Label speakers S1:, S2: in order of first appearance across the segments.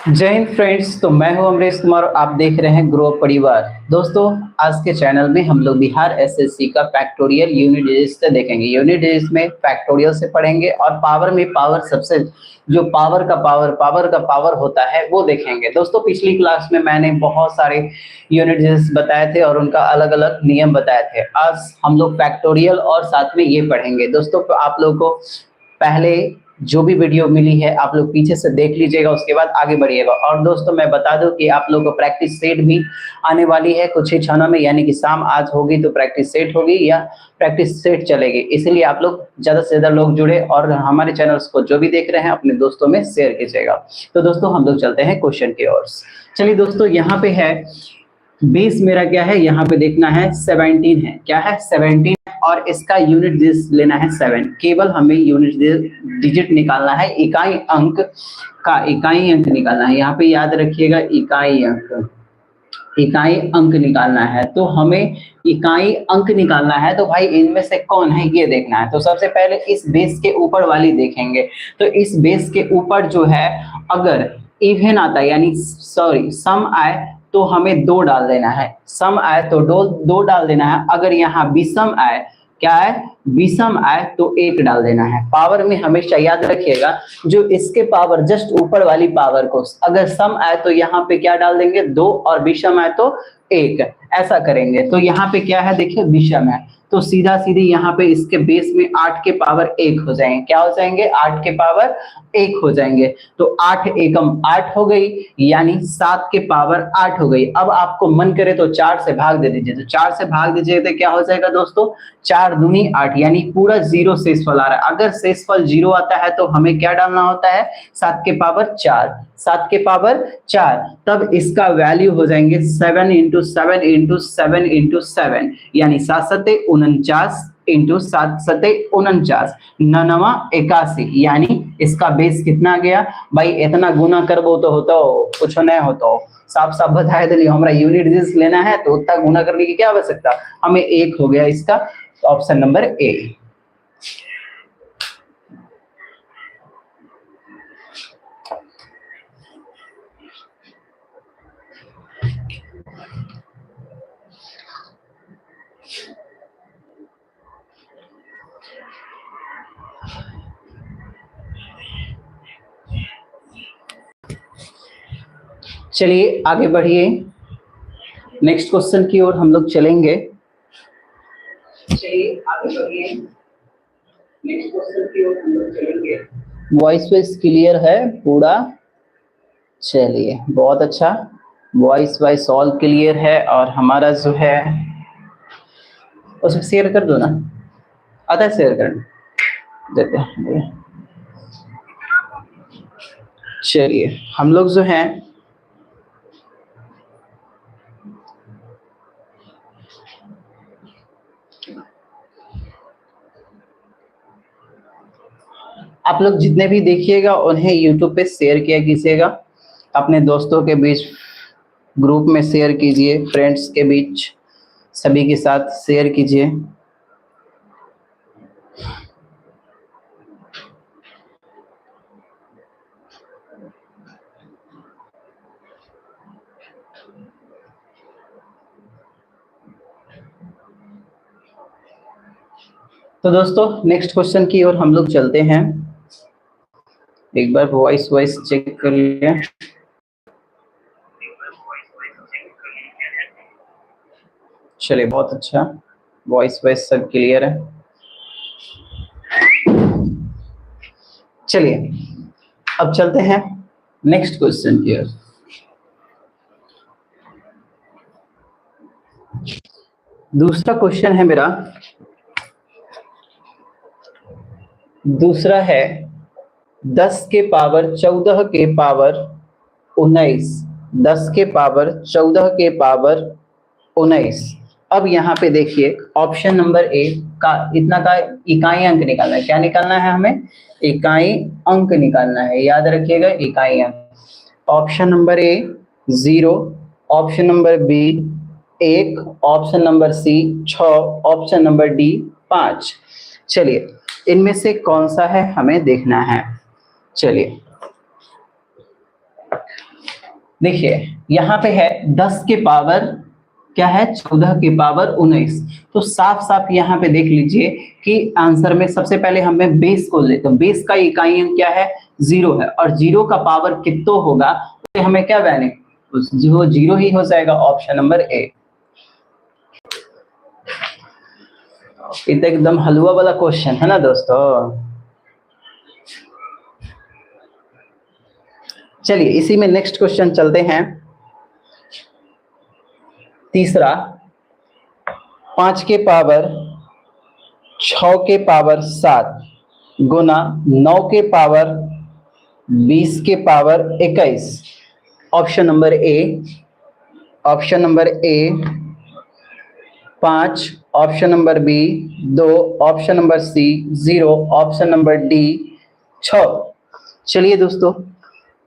S1: जय हिंद फ्रेंड्स। तो मैं हूं अमरीश कुमार और आप देख रहे हैं ग्रो परिवार। दोस्तों, आज के चैनल में हम लोग बिहार एसएससी का फैक्टोरियल यूनिट डिजिट से देखेंगे। यूनिट डिजिट में फैक्टोरियल से पढ़ेंगे और पावर में पावर सबसे जो पावर का पावर होता है वो देखेंगे। दोस्तों, पिछली क्लास में मैंने बहुत सारे यूनिट डिजिट्स बताए थे और उनका अलग अलग नियम बताए थे। आज हम लोग फैक्टोरियल और साथ में ये पढ़ेंगे। दोस्तों, आप लोग को पहले जो भी वीडियो मिली है आप लोग पीछे से देख लीजिएगा, उसके बाद आगे बढ़िएगा। और दोस्तों, मैं बता दूं कि आप लोगों को प्रैक्टिस सेट भी आने वाली है कुछ ही क्षणों में, यानी कि शाम आज होगी तो प्रैक्टिस सेट होगी या प्रैक्टिस सेट चलेगी। इसलिए आप लोग ज्यादा से ज्यादा लोग जुड़े और हमारे चैनल्स को जो भी देख रहे हैं अपने दोस्तों में शेयर कीजिएगा। तो दोस्तों, हम लोग चलते हैं क्वेश्चन की ओर। चलिए दोस्तों, यहाँ पे है बेस मेरा क्या है, यहाँ पे देखना है 17 है। क्या है? 17 और इसका यूनिट डिजिट लेना है 7। केवल हमें यूनिट डिजिट निकालना है, इकाई अंक का इकाई अंक निकालना है। यहाँ पे याद रखिएगा इकाई अंक निकालना है। तो हमें इकाई अंक निकालना है, तो भाई इनमें से कौन है ये देखना है। तो सबसे पहले इस बेस के ऊपर वाली देखेंगे। तो इस बेस के ऊपर जो है अगर इवन आता है यानी सम आए तो हमें 2 डाल देना है। सम आए तो 2 डाल देना है। अगर यहाँ विषम आए, क्या है, विषम आए तो 1 डाल देना है। पावर में हमेशा याद रखिएगा जो इसके पावर जस्ट ऊपर वाली पावर को, अगर सम आए तो यहाँ पे क्या डाल देंगे 2 और विषम आए तो 1, ऐसा करेंगे। तो यहाँ पे क्या है, देखिए विषम है तो सीधा सीधी यहाँ पे इसके बेस में 8 के पावर 1 हो जाएंगे। क्या हो जाएंगे? 8 के पावर 1 हो जाएंगे। तो 8 एकम 8 हो गई, यानी 7 के पावर 8 हो गई। अब आपको मन करे तो 4 से भाग दे दीजिए। तो 4 से भाग दीजिए तो क्या हो जाएगा दोस्तों? 4 दूनी 8, यानी पूरा 0 शेषफल आ रहा है। अगर शेषफल 0 आता है तो हमें क्या डालना होता है? 7 के पावर 4, 7 के पावर 4। तब इसका वैल्यू हो जाएंगे 7 इंटू 7 इंटू 7 इंटू 7, यानी 7 सते 49 इंटू 7 सते 49, 9 81, यानी इसका बेस कितना गया भाई? इतना गुना करबो तो होता हो कुछ नहीं होता हो। साफ साफ बताया दिली हमारा यूनिट डिजिट लेना है तो उतना गुना करने की क्या आवश्यकता, हमें 1 हो गया इसका। तो ऑप्शन नंबर ए। चलिए आगे बढ़िए, नेक्स्ट क्वेश्चन की ओर हम लोग चलेंगे। चलिए आगे बढ़िए, नेक्स्ट क्वेश्चन की ओर हम लोग चलेंगे। वॉइस क्लियर है पूरा? चलिए बहुत अच्छा, वॉइस ऑल क्लियर है। और हमारा जो है उसे शेयर कर दो ना, आता है शेयर कर देते हैं। चलिए हम लोग जो है आप लोग जितने भी देखिएगा उन्हें यूट्यूब पे शेयर किया कीजिएगा, अपने दोस्तों के बीच ग्रुप में शेयर कीजिए, फ्रेंड्स के बीच सभी के साथ शेयर कीजिए। तो दोस्तों नेक्स्ट क्वेश्चन की ओर हम लोग चलते हैं। एक बार वॉइस चेक कर लिया। चलिए बहुत अच्छा, वॉइस सब क्लियर है। चलिए अब चलते हैं नेक्स्ट क्वेश्चन की ओर। दूसरा क्वेश्चन है मेरा, दूसरा है 10 के पावर 14 के पावर 19, 10 के पावर 14 के पावर 19। अब यहाँ पे देखिए ऑप्शन नंबर ए का इतना का इकाई अंक निकालना है। क्या निकालना है हमें? इकाई अंक निकालना है, याद रखिएगा इकाई अंक। Option number A 0, option number B 1, option number C 6, option number D 5। चलिए इनमें से कौन सा है हमें देखना है। चलिए देखिए यहाँ पे है 10 के पावर क्या है 14 के पावर 19। तो साफ साफ यहाँ पे देख लीजिए कि आंसर में सबसे पहले हमें बेस को लेते हैं, बेस का इकाई अंक क्या है 0 है, और 0 का पावर कितना होगा तो हमें क्या वैल्यू जो 0 ही हो जाएगा, ऑप्शन नंबर ए। ये तो एकदम हलवा वाला क्वेश्चन है ना दोस्तों। चलिए इसी में नेक्स्ट क्वेश्चन चलते हैं। तीसरा 5 के पावर 6 के पावर 7 गुना 9 के पावर 20 के power 21। Option number A, option number A 5, option number B 2, option number C 0, option number D 6। चलिए दोस्तों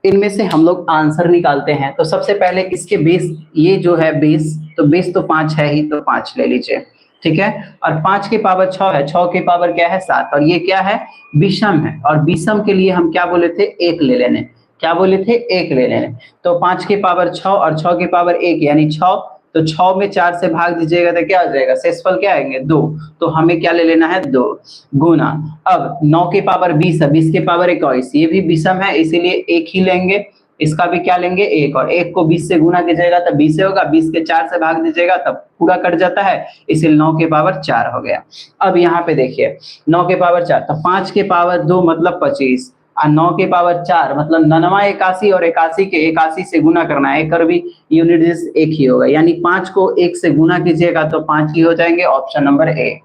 S1: इनमें से हम लोग आंसर निकालते हैं। तो सबसे पहले इसके बेस, ये जो है बेस, तो बेस तो 5 है ही, तो 5 ले लीजिए, ठीक है। और 5 के पावर 6 है, 6 के पावर क्या है 7, और ये क्या है विषम है, और विषम के लिए हम क्या बोले थे 1 ले लेने, क्या बोले थे 1 ले लेने। तो 5 के पावर 6 और 6 के पावर 1 यानी 6, तो 6 में 4 से भाग दीजिएगा तो क्या आ जाएगा, शेषफल क्या आएंगे 2, तो हमें क्या ले लेना है 2 गुना। अब 9 के पावर 20 है, 20 के पावर 21, ये भी विषम है इसीलिए 1 ही लेंगे, इसका भी क्या लेंगे 1, और 1 को 20 से गुना कीजिएगा तब 20 से होगा, 20 के 4 से भाग दीजिएगा तब पूरा कट जाता है, इसलिए 9 के पावर 4 हो गया। अब यहाँ पे देखिए 9 के पावर 4, तो 5 के पावर 2 मतलब 25, और 9 के पावर 4 मतलब 99 81, और 81 के 81 से गुना करना है, एक भी यूनिट डिजिट 1 ही होगा, यानी 5 को 1 से गुना कीजिएगा तो 5 ही हो जाएंगे, ऑप्शन नंबर ए।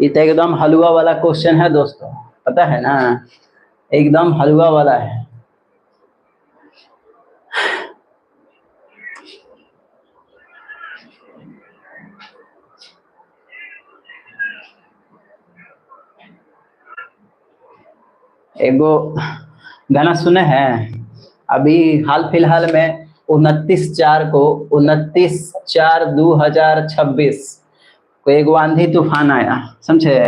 S1: ये तो एकदम हलवा वाला क्वेश्चन है दोस्तों, पता है ना, एकदम हलवा वाला है। एगो गाना सुने हैं अभी हाल फिलहाल में 29/4 को, 29/4/2026 को एगो आंधी तूफान आया, समझे।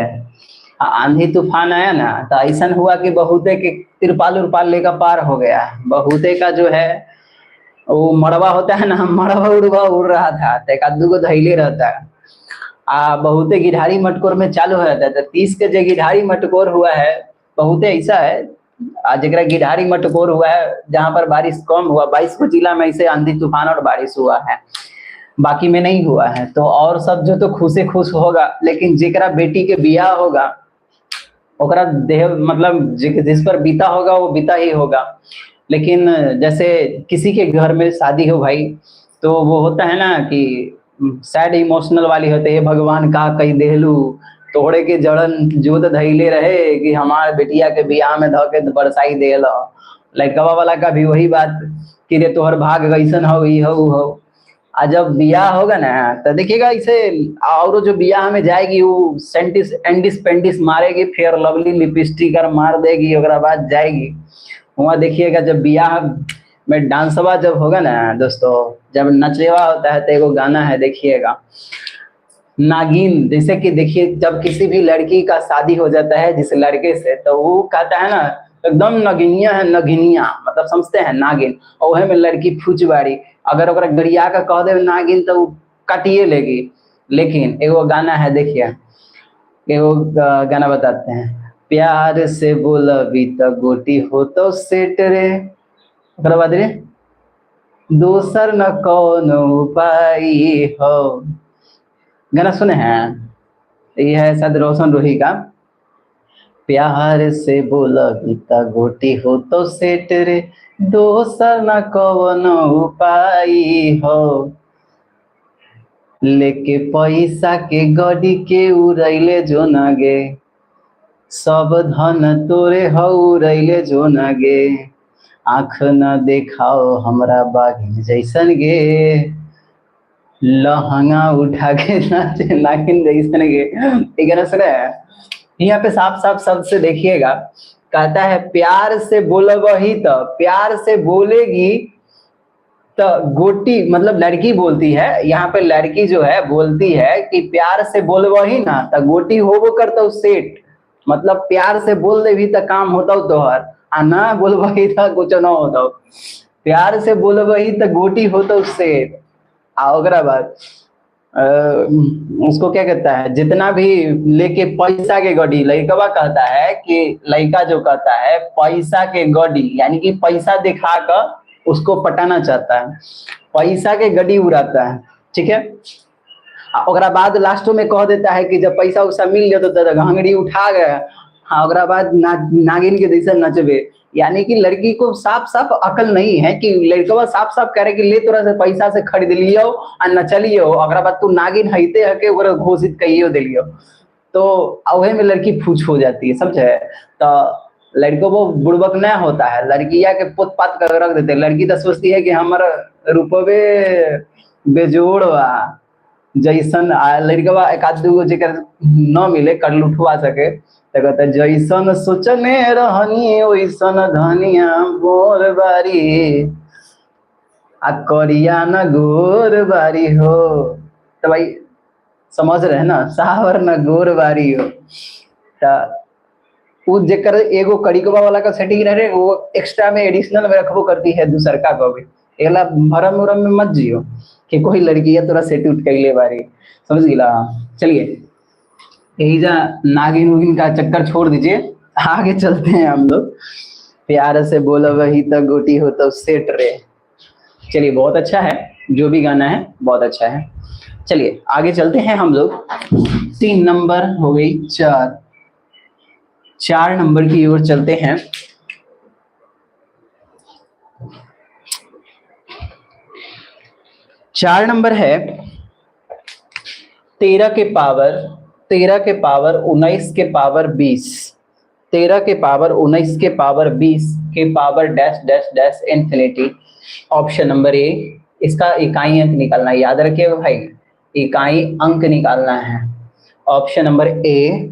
S1: आंधी तूफान आया ना तो ऐसा हुआ कि बहुते के तिरपाल उरपाल लेकर पार हो गया, बहुते का जो है वो मड़वा होता है ना, मड़वा उड़वा उड़ रहा था, तो एक आदमी को धैले रहता है, बहुते गिरहारी मटकोर में चालू हो जाता है। तो 30 के जो गिरहारी मटकोर हुआ है, बहुते ऐसा है आज जरा गिरहारी मटकोर हुआ है जहां पर बारिश कम हुआ, 22 को जिला में ऐसे आंधी तूफान और बारिश हुआ है, बाकी में नहीं हुआ है। तो और सब जो तो खुशे खुश होगा, लेकिन जेकरा बेटी के बियाह होगा ओकरा देह मतलब जिस पर बीता होगा वो बीता ही होगा। लेकिन जैसे किसी के घर में शादी हो भाई, तो वो होता है ना कि सैड इमोशनल वाली होते है, भगवान का कई देहलू तोड़े के जड़न जोत धैले रहे कि हमारे बेटिया के बियाह में धोके बरसाई दे लो। लड़कवा वाला का भी वही बात कि रे तोहर भाग कैसन हो ई हो। आ जब बियाह होगा ना तो देखिएगा इसे, और जो बियाह में जाएगी वो सेंटिस एंडिस पेंडिस मारेगी, फेयर लवली लिपस्टिक और मार देगी, ओकरा बाद जाएगी वहां। देखिएगा जब बियाह में डांसवा जब होगा ना दोस्तों, जब नचेवा होता है तो एगो गाना है देखिएगा नागिन, जैसे कि देखिए जब किसी भी लड़की का शादी हो जाता है जिस लड़के से, तो वो कहता है ना एकदम नगिनिया है, नगिनिया मतलब समझते हैं नागिन, और वह में लड़की फुचबाड़ी, अगर ओकरा गरिया का कह दे नागिन तो काटिए लेगी। लेकिन एगो गाना है देखिए, एगो गाना बताते हैं, प्यार से बोलबी तो गोटी हो तो सेट रे, ओकरा बाद रे दोसर न कौन उपाय हो। गाना सुने हैं, ये है शायद रोशन रोही का, प्यार से बोलबी त गोटी हो तो सेट रे, दोसर न कौन उपाय हो, लेके पैसा के गड़ी के उड़ैले जो न गे, सब धन तोरे हो उड़ैले जो न गे, आँख न देखाओ हमरा बागी जैसन गे, लहंगा उठा के नाचे नागिन जैसन गे। गाना सुना है, यहाँ पे साफ साफ शब्द से देखिएगा, कहता है प्यार से बोलबही तो, प्यार से बोलेगी तो गोटी मतलब लड़की बोलती है, यहाँ पे लड़की जो है बोलती है कि प्यार से बोलबही ना तो गोटी होबो करता सेठ, मतलब प्यार से बोल दे भी तो काम होता तोहर, आ ना बोलबही तो कुछ ना होता। प्यार से बोलबही तो गोटी होता उससे। आ ओकरा बाद अ, उसको क्या कहता है, जितना भी लेके पैसा के गड्डी, लड़कवा कहता है कि लड़का जो कहता है पैसा के गड्डी, यानी कि पैसा दिखा कर उसको पटाना चाहता है, पैसा के गड्डी उड़ाता है, ठीक है। ओकरा बाद लास्टो में कह देता है कि जब पैसा उसा मिल गया तो घंगड़ी उठा गया। हाँ, ओकरा बाद नागिन के जैसे नचबे। यानी कि लड़की को साफ साफ अकल नहीं है कि लड़कवा साफ साफ कह रहे कि ले तोरा से पैसा से खरीद लियो आ नचलियो, ओकरा बाद तू नागिन हईते हके ओकरा घोषित कहियो दिलियो। तो वही में लड़की फूछ हो जाती है, समझे। तो लड़कों को बुड़बक नहीं होता है, लड़किया के पोत पात कर रख देते। लड़की तो सोचती है कि हमारा रूपवे बेजोड़ बा, जैसन लड़कवा एक आध दूगो जेकर न मिले कर लुठवा सके तो कहता जैसन सोचने रहनी वैसन धनिया बोर बारी, आ करिया न गोर बारी हो। तो भाई समझ रहे हैं ना, सावर न गोर बारी हो। तो जेकर एगो कड़िकवा वाला का सेटिंग रहे वो एक्स्ट्रा में एडिशनल में रखबो करती है दूसरका को भी। एला भरम उरम में मत जियो कि कोई लड़की है तोरा सेट उठ कैले बारी, समझ गिला। चलिए यही जा नागिन उगिन का चक्कर छोड़ दीजिए, आगे चलते हैं हम लोग। प्यार से बोलो वही तो गोटी हो तो सेट रे। चलिए बहुत अच्छा है, जो भी गाना है बहुत अच्छा है। चलिए आगे चलते हैं हम लोग। 3 नंबर हो गई, 4 नंबर की ओर चलते हैं। चार नंबर है 13 के पावर 19 के पावर 20, 13 के पावर 19 के पावर 20 के power dash dash dash infinity. Option number ए, इसका इकाई अंक निकालना है, याद रखिएगा भाई, इकाई अंक निकालना है। Option number A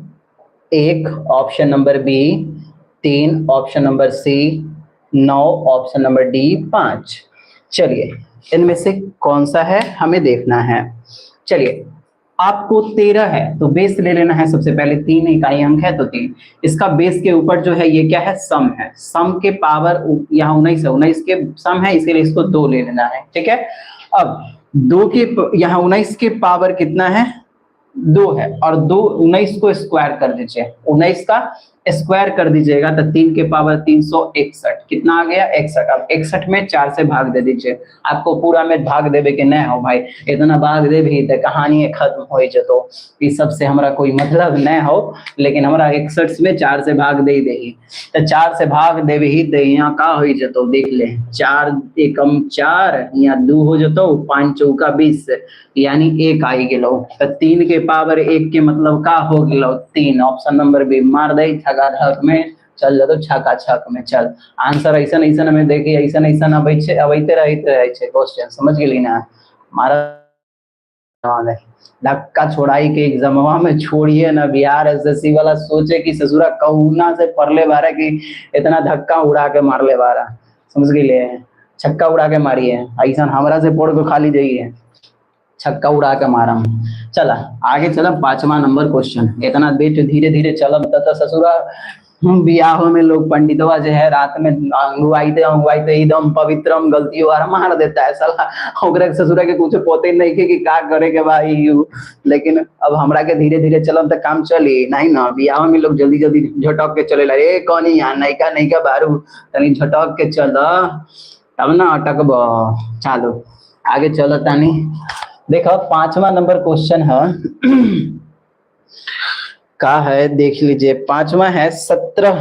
S1: 1, option number B 3, option number C 9, option number D 5। चलिए इनमें से कौन सा है हमें देखना है। चलिए आपको 13 है तो बेस ले लेना है सबसे पहले, 3 इकाई अंक है तो 3। इसका बेस के ऊपर जो है ये क्या है, सम है। सम के पावर यहाँ 19 है, 19 के सम है इसीलिए इसको 2 ले लेना है, ठीक है। अब 2 के यहाँ 19 के पावर कितना है, 2 है, और 2 19 को स्क्वायर कर दीजिए, 19 का स्क्वायर कर दीजिएगा तो 3 के पावर 361, कितना आ गया 61। अब 61 में 4 से भाग दे दीजिए, आपको पूरा में भाग देवे के नहीं हो भाई, इतना भाग दे भी तो कहानी खत्म हो जतो, इस सब से हमारा कोई मतलब नहीं हो, लेकिन हमारा 61 में 4 से भाग दे ही तो 4 से भाग देवे ही तो यहाँ का हो जतो, देख ले 4 एकम 4 यहाँ 2 हो जतो, 5 चौका 20 यानी 1 आई गेलो, तो 3 के पावर 1 के मतलब का हो गेलो 3। ऑप्शन नंबर बी मार दे छक्का धक में चल जातो, छक्का छक में चल। आंसर ऐसा ऐसा में देखिए, ऐसा ऐसा अबैते रहते क्वेश्चन, समझ गेली ना। हमारा धक्का छोड़ाई के एग्जामवा में छोड़िए ना, बिहार एसएससी वाला सोचे कि ससुरा कहुना से पढ़ले बारा कि इतना धक्का उड़ा के मारले बारा, समझ गए, छक्का उड़ा के मारिए, ऐसा हमरा से पढ़ के खाली जाइए, छक्का उड़ा के मारम। चला आगे चलम, 5वां नंबर क्वेश्चन। इतना बेट धीरे धीरे चलम तथा ससुरा बियाह में लोग पंडितवा जो है रात में अंगुआईते एकदम पवित्रम गलती और मार देता है साला, ओकरा ससुरा के कुछ पोते नहीं के कि का करे के भाई। लेकिन अब हमरा के धीरे धीरे चलम तो काम चली नहीं ना, बियाह में लोग जल्दी जल्दी झटक के चले रे कौनी यहाँ नैका नैका बारू तनी झटक के चल तब ना अटकब। चलो आगे चलो तानी, देखो 5वां नंबर क्वेश्चन है का है, देख लीजिए 5वां है 17,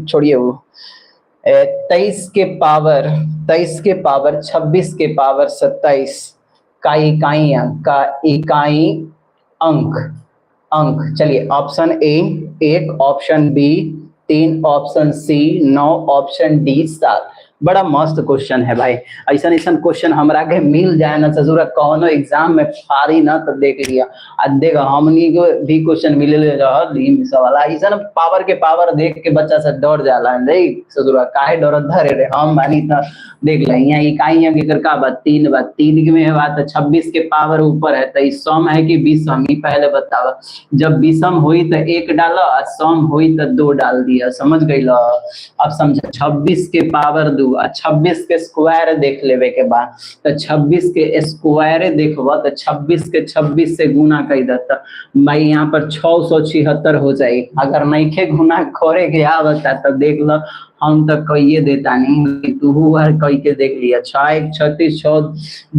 S1: छोड़िए वो 23 के पावर 26 के पावर 27 का इकाई अंक। चलिए option A 1, option B 3, option C 9, option D 7। बड़ा मस्त क्वेश्चन है भाई। ऐसा ऐसा क्वेश्चन हमरा के मिल जाए ना ससुरा कौनो एग्जाम में फाड़ी ना तो देख लिया। आ देख हमनी को भी क्वेश्चन मिले रहल ई सवाल ऐसा पावर के पावर देख के बच्चा से डर जाला रे ससुरा काहे डरत धरे रे हम बानी त देख ले यहाँ इकाई है कि का बात 3 बात 3 के में बात 26 के पावर ऊपर है तो सम है कि विषम ही पहले बताओ। जब विषम हुई तो 1 डालो और सम हुई तो 2 डाल दिया समझ गई लो। अब समझ 26 के पावर 2 और 26 के स्क्वायर देख लेवे के बाद तो 26 के स्क्वायर देखब तो 26 के 26 से गुना कर देता भाई यहाँ पर 676 हो जाए। अगर नहीं के गुना करे के आवता तो देख लो हम तो कहिए देता नहीं तू कही के देख लिया 6 1 36 6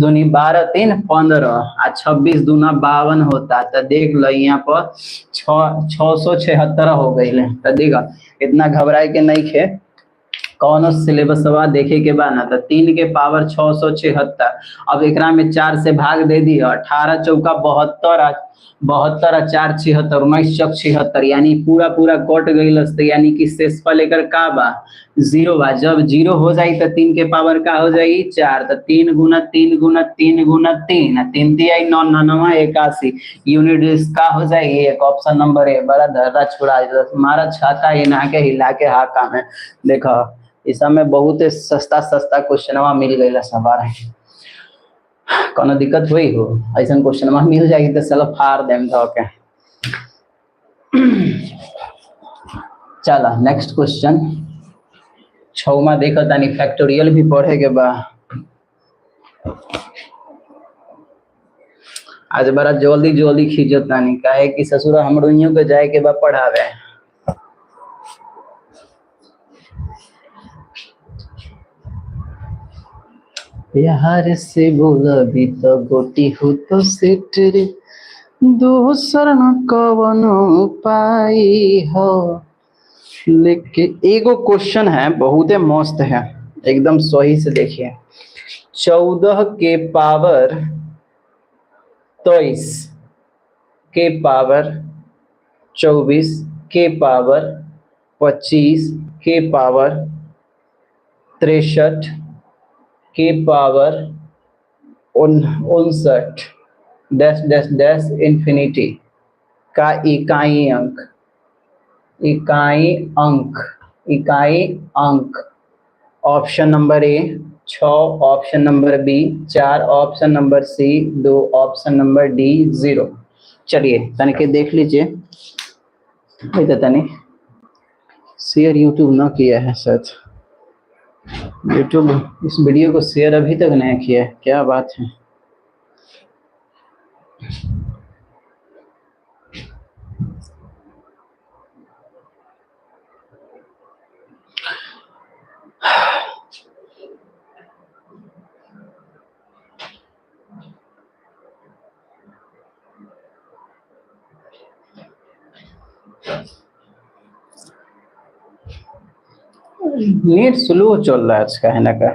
S1: दूनी 12 3 15 आ 26 दूना 52 होता तो देख लो यहाँ पर 676 हो गई तो देखा इतना घबराए के नहीं खे कौन सिलेबस देखे के बाद ना तो 3 के पावर 676। अब एक में 4 से भाग दे दी 18 चौका 72 72 4 76 19 चौक 76 यानी पूरा पूरा कट गई यानी कि शेषफल लेकर का बा 0 बा। जब 0 हो जाए तो 3 के पावर का हो जाएगी 4 तो 3 गुना 3 गुना 3 गुना 3 3 3 9 9 9 81 यूनिट इसका हो जाएगी। एक ऑप्शन नंबर ए बड़ा धर्रा छुड़ा तुम्हारा छाता हिला के हाँ काम है। देखो इस समय बहुत सस्ता सस्ता क्वेश्चन मिल गई सवार है कोनो दिक्कत हुई हो ऐसा क्वेश्चन मिल जाएगी तो चलो फाड़ देम धो के। चलो नेक्स्ट क्वेश्चन 6वां देखो तानी फैक्टोरियल भी पढ़े के बा। आज बड़ा जल्दी जल्दी खींचो तानी काहे कि ससुरा हमरो के जाए के बा पढ़ावे। प्यार से बोला भी तो गोटी हो तो सेट रे दोसर न कवनो पाई हो। लेके एगो क्वेश्चन है बहुत मस्त है एकदम सही से देखिए 14 के पावर 23 के पावर 24 के पावर 25 के पावर 63 के power 59 dash dash dash infinity का इकाई अंक option number A 6 option number B 4 option number C 2 option number D 0। चलिए तनिक देख लीजिए तनी शेयर यूट्यूब ना किया है शायद यूट्यूब इस वीडियो को शेयर अभी तक नहीं किया है क्या बात है। नेट स्लो चल रहा है इसका है ना का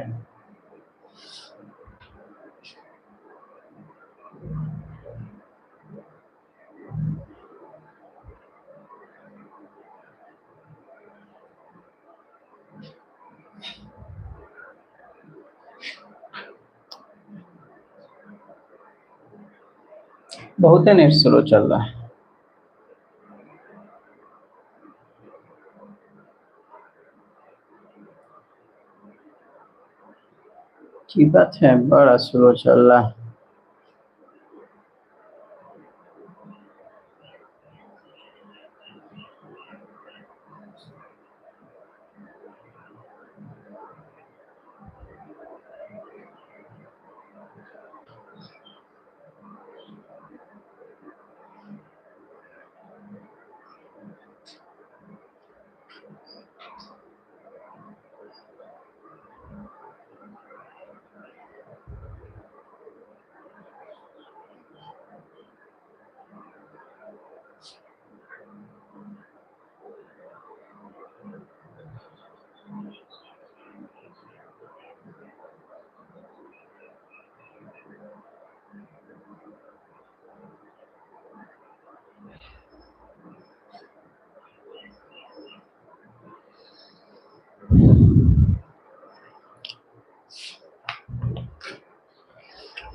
S1: बहुत नेट स्लो चल रहा है। की बात है बड़ा स्लो चल रहा है।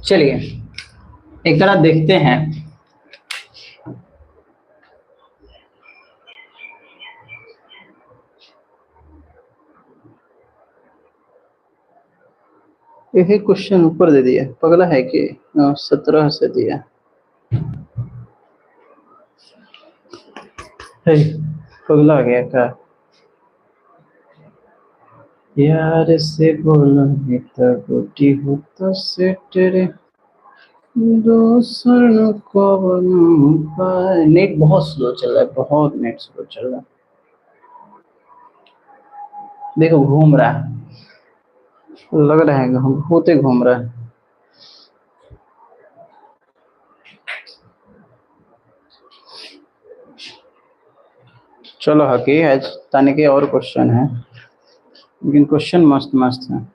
S1: चलिए एक तरह देखते हैं। एक क्वेश्चन ऊपर दे दिया, पगला है कि 17 से दिया है, पगला गया क्या यार से बोला गोटी होता से तेरे दोसर न कवनो पाए। नेट बहुत स्लो चल रहा है, बहुत नेट स्लो चल रहा है। देखो घूम रहा है, लग रहा है होते घूम रहा है। चलो हकी है ताने के और क्वेश्चन है, लेकिन क्वेश्चन मस्त मस्त है।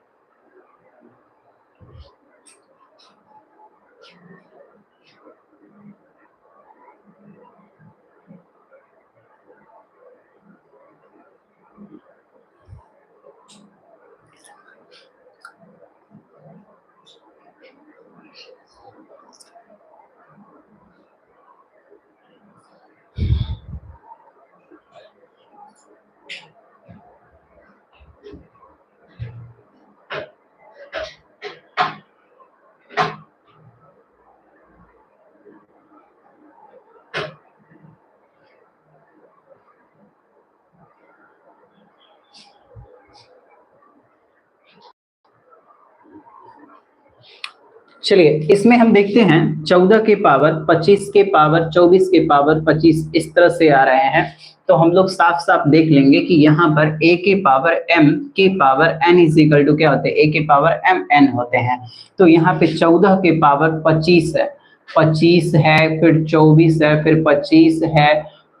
S1: चलिए इसमें हम देखते हैं 14 के पावर 25 के पावर 24 के पावर 25 इस तरह से आ रहे हैं। तो हम लोग साफ साफ देख लेंगे कि यहाँ पर a के पावर m के power n is equal to क्या होते हैं, a के पावर m n होते हैं। तो यहाँ पे 14 के पावर 25 है, 25 है, फिर 24 है, फिर 25 है,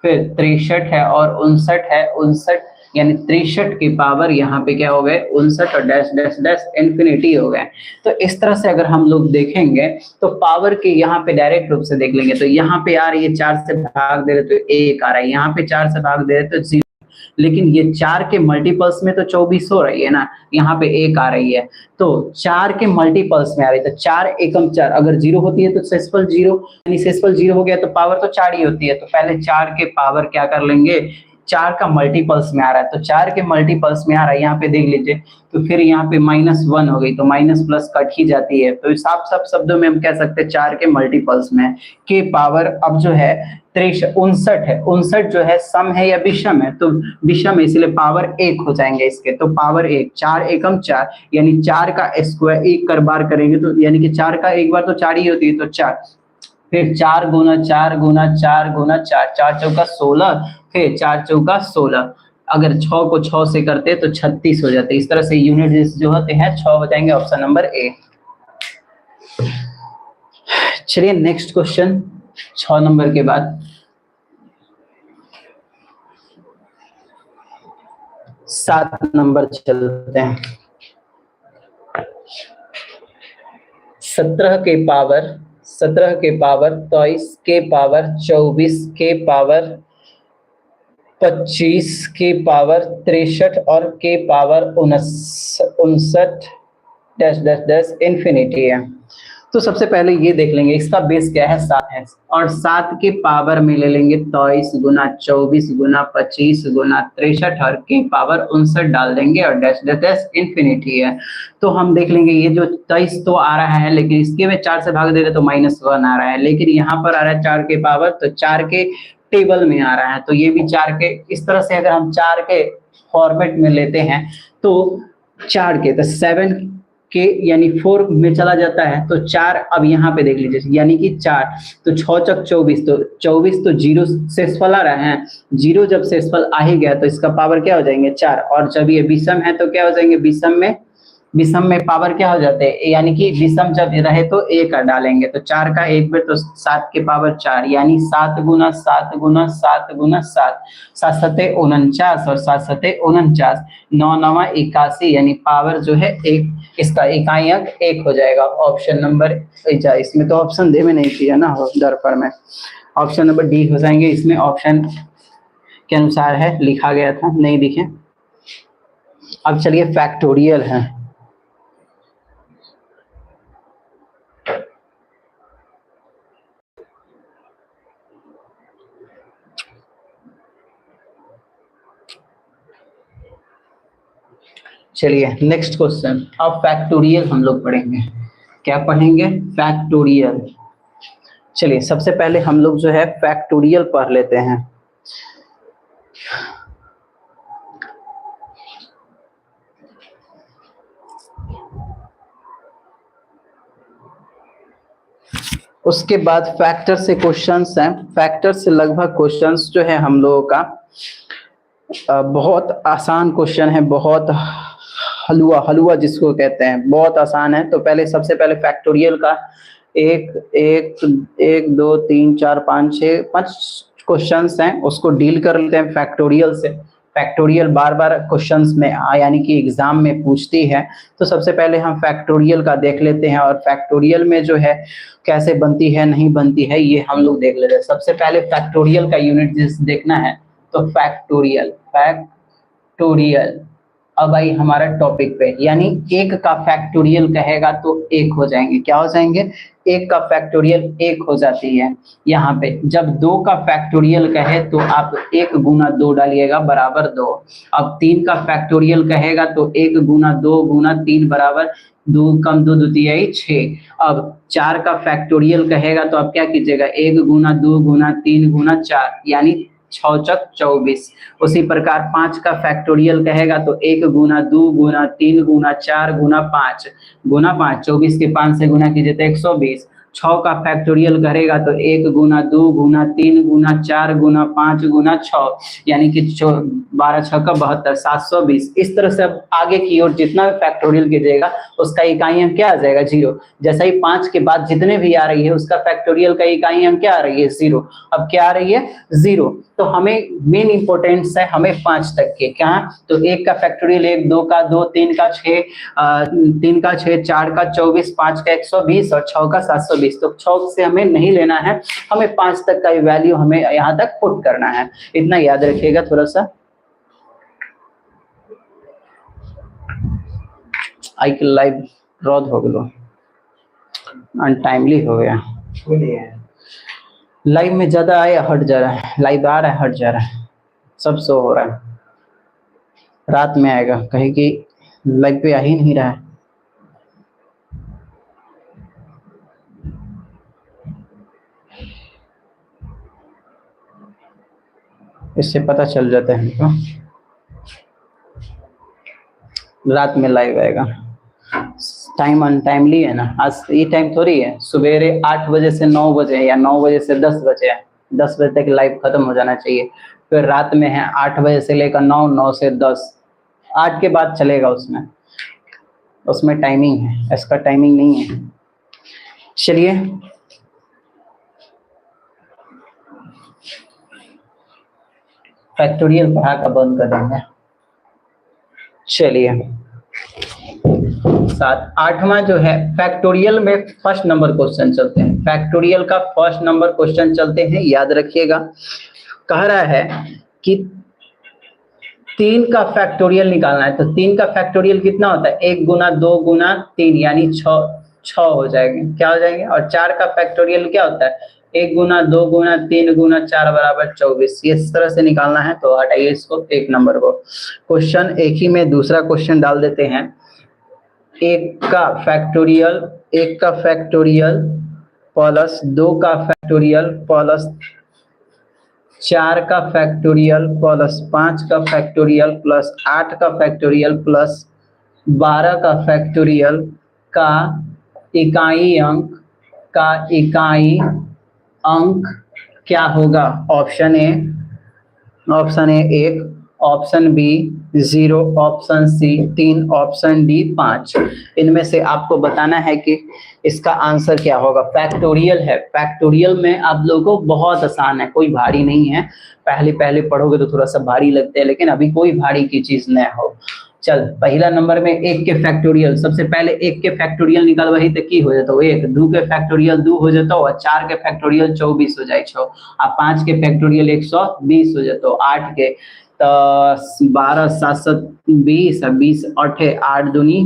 S1: फिर 63 है और 59 है। 59 यानी 63 की पावर यहाँ पे क्या हो गए 59 और डैश डैश डैश इन्फिनिटी हो गए। तो इस तरह से अगर हम लोग देखेंगे तो पावर के यहाँ पे डायरेक्ट रूप से देख लेंगे। तो यहाँ पे आ रही है 4 से भाग दे रहे तो 1 आ रहा है, यहाँ पे 4 से भाग दे रहे तो 0, लेकिन ये 4 के मल्टीपल्स में तो 24 हो रही है ना, यहाँ पे 1 आ रही है। तो 4 के मल्टीपल्स में आ रही है, तो 4 एकम 4 अगर 0 होती है तो सेसफल 0, यानी सेसफल 0 हो गया तो पावर तो 4 ही होती है। तो पहले 4 के पावर क्या कर लेंगे, 4 का मल्टीपल्स में आ रहा है, तो 4 के मल्टीपल्स में आ रहा है, यहाँ पे देख लीजिए। तो फिर यहाँ पे -1 हो गई, तो माइनस प्लस कट ही जाती है। तो साफ साफ शब्दों में हम कह सकते हैं 4 के मल्टीपल्स में के पावर अब जो है 59 है। 59 जो है सम है या विषम है, तो विषम है इसलिए पावर 1 हो जाएंगे इसके। तो पावर 1, 4 एकम 4 यानी 4 का स्क्वायर 1 कर बार करेंगे तो यानी कि 4 का एक बार तो 4 ही होती है, तो 4, फिर 4 गुना 4 गुना 4 गुना 4, 4 चौका 16, फिर 4 चौका 16, अगर 6 को 6 से करते तो 36 हो जाते। इस तरह से यूनिट जो होते हैं 6 हो जाएंगे, ऑप्शन नंबर ए। चलिए नेक्स्ट क्वेश्चन 6 नंबर के बाद 7 नंबर चलते हैं। 17 के पावर 23 के पावर 24 के पावर 25 के पावर 63 और के power 59 dash dash dash infinity है। तो सबसे पहले ये देख लेंगे इसका बेस क्या है, 7 है, और 7 के पावर में ले लेंगे 23 गुना 24 गुना 25 गुना 63 और के पावर 59 डाल देंगे और डैश डैश डैश इन्फिनिटी है। तो हम देख लेंगे ये जो 23 तो आ रहा है, लेकिन इसके में 4 से भाग दे रहे तो -1 आ रहा है, लेकिन यहाँ पर आ रहा है 4 के पावर, तो 4 के टेबल में आ रहा है, तो ये भी 4 के। इस तरह से अगर हम 4 के फॉर्मेट में लेते हैं तो 4 के तो 7 के यानी 4 में चला जाता है, तो 4 अब यहाँ पे देख लीजिए यानी कि 4, तो 6 चक 24, तो 24 तो 0 शेषफल आ रहा है, 0 जब शेषफल आ ही गया तो इसका पावर क्या हो जाएंगे 4, और जब ये विषम है तो क्या हो जाएंगे विषम में पावर क्या हो जाते हैं, यानी कि विषम जब रहे तो 1 डालेंगे, तो 4 का 1 बार तो 7 के पावर 4 यानी 7 गुना 7 गुना 7 गुना 7, 7 सते 49 और 7 सते 49, 9 9 81 यानी पावर जो है 1, इसका इकाई अंक 1 हो जाएगा। ऑप्शन नंबर, इसमें तो ऑप्शन दे में नहीं किया ना दर्पण में, ऑप्शन नंबर डी हो जाएंगे। इसमें ऑप्शन के अनुसार है, लिखा गया था नहीं दिखे। अब चलिए फैक्टोरियल है। चलिए नेक्स्ट क्वेश्चन, अब फैक्टोरियल हम लोग पढ़ेंगे। क्या पढ़ेंगे? फैक्टोरियल। चलिए सबसे पहले हम लोग जो है फैक्टोरियल पढ़ लेते हैं। उसके बाद फैक्टर से क्वेश्चंस हैं। फैक्टर से लगभग क्वेश्चंस जो है हम लोगों का बहुत आसान क्वेश्चन है, बहुत हलवा हलवा जिसको कहते हैं, बहुत आसान है। तो पहले सबसे पहले फैक्टोरियल का एक दो तीन चार पाँच छः पाँच क्वेश्चंस हैं, उसको डील कर लेते हैं फैक्टोरियल से। फैक्टोरियल बार बार क्वेश्चंस में यानी कि एग्जाम में पूछती है, तो सबसे पहले हम फैक्टोरियल का देख लेते हैं और फैक्टोरियल में जो है कैसे बनती है नहीं बनती है ये हम लोग देख लेते हैं। सबसे पहले फैक्टोरियल का यूनिट देखना है तो फैक्टोरियल फैक्टोरियल। अब आई हमारा टॉपिक पे, यानी एक का फैक्टोरियल कहेगा तो एक हो जाएंगे। क्या हो जाएंगे? एक का फैक्टोरियल एक हो जाती है। यहाँ पे जब दो का फैक्टोरियल कहे तो आप एक गुना दो डालिएगा बराबर दो। अब तीन का फैक्टोरियल कहेगा तो एक गुना दो गुना तीन बराबर दो, कम दो द्वितीय छः। अब चार का फैक्टोरियल कहेगा तो आप क्या कीजिएगा? एक गुना दो गुना तीन गुना चार, यानी 6 चक 24। उसी प्रकार पांच का फैक्टोरियल कहेगा तो एक गुना दो गुना तीन गुना चार गुना पाँच 24 के 5 से गुना कीजिए तो 120। 6 का फैक्टोरियल करेगा तो एक गुना दो गुना तीन गुना चार गुना पाँच गुना 6, यानी कि 12 6 का 72 720। इस तरह से अब आगे की ओर जितना भी फैक्टोरियल कीजिएगा उसका इकाई अंक क्या आ जाएगा? 0। जैसा ही 5 के बाद जितने भी आ रही है उसका फैक्टोरियल का इकाई अंक क्या आ रही है? 0। अब क्या आ रही है? 0। तो हमें मेन इंपॉर्टेंस है हमें 5 तक के। क्या? तो एक का फैक्टोरियल एक, दो का दो, तीन का 6, तीन का 6, चार का 24, पांच का 120 और 6 का 720। तो 6 से हमें नहीं लेना है, हमें 5 तक का वैल्यू हमें यहाँ तक पुट करना है। इतना याद रखिएगा थोड़ा सा। आई लाइव रद्द हो गया, अनटाइमली हो गया। लाइव में ज्यादा आया हट जा रहा है, लाइव आ रहा है हट जा रहा है, सब शो हो रहा है। रात में आएगा, कहीं कि लाइव पे आ ही नहीं रहा है। इससे पता चल जाता है हमको रात में लाइव आएगा। टाइम अनटाइमली है ना, आज ये टाइम थोड़ी है सवेरे 8 बजे से 9 बजे या 9 बजे से 10 बजे है। 10 बजे तक लाइव खत्म हो जाना चाहिए। फिर रात में है 8 बजे से लेकर 9, 9 से 10, 8 के बाद चलेगा। उसमें टाइमिंग है, इसका टाइमिंग नहीं है। चलिए फैक्टोरियल पढ़ा का बंद कर देंगे। चलिए 7 8वां जो है फैक्टोरियल में फर्स्ट नंबर क्वेश्चन चलते हैं। फैक्टोरियल का फर्स्ट नंबर क्वेश्चन चलते हैं, याद रखिएगा। कह रहा है कि 3 का फैक्टोरियल निकालना है। तो 3 का फैक्टोरियल कितना होता है? 1 गुना 2 गुना 3, यानी 6 हो जाएंगे। क्या हो जाएंगे? और 4 का फैक्टोरियल क्या होता है? 1 गुना 2 गुना 3 गुना 4 बराबर 24। इस तरह से निकालना है। तो हटाइए इसको, एक नंबर को। क्वेश्चन एक ही में दूसरा क्वेश्चन डाल देते हैं। 1 का फैक्टोरियल प्लस 2 का फैक्टोरियल प्लस 4 का फैक्टोरियल प्लस 5 का फैक्टोरियल प्लस 8 का फैक्टोरियल प्लस 12 का फैक्टोरियल का इकाई अंक क्या होगा? Option A 1, option B 0, option C 3, option D 5। इनमें से आपको बताना है कि इसका आंसर क्या होगा। फैक्टोरियल है, फैक्टोरियल में आप लोगों को बहुत आसान है, कोई भारी नहीं है। पहले पढ़ोगे तो थोड़ा सा भारी लगते हैं, लेकिन अभी कोई भारी की चीज न हो। चल पहला नंबर में 1 के फैक्टोरियल, सबसे पहले 1 के फैक्टोरियल निकाल वही तो की हो जाता है 1, 2 के फैक्टोरियल 2 हो जाता और 4 के फैक्टोरियल 24 हो जाए 6, और 5 के फैक्टोरियल 120 हो जाता, 8 के तो 12 7 20 20 8 8 दूनी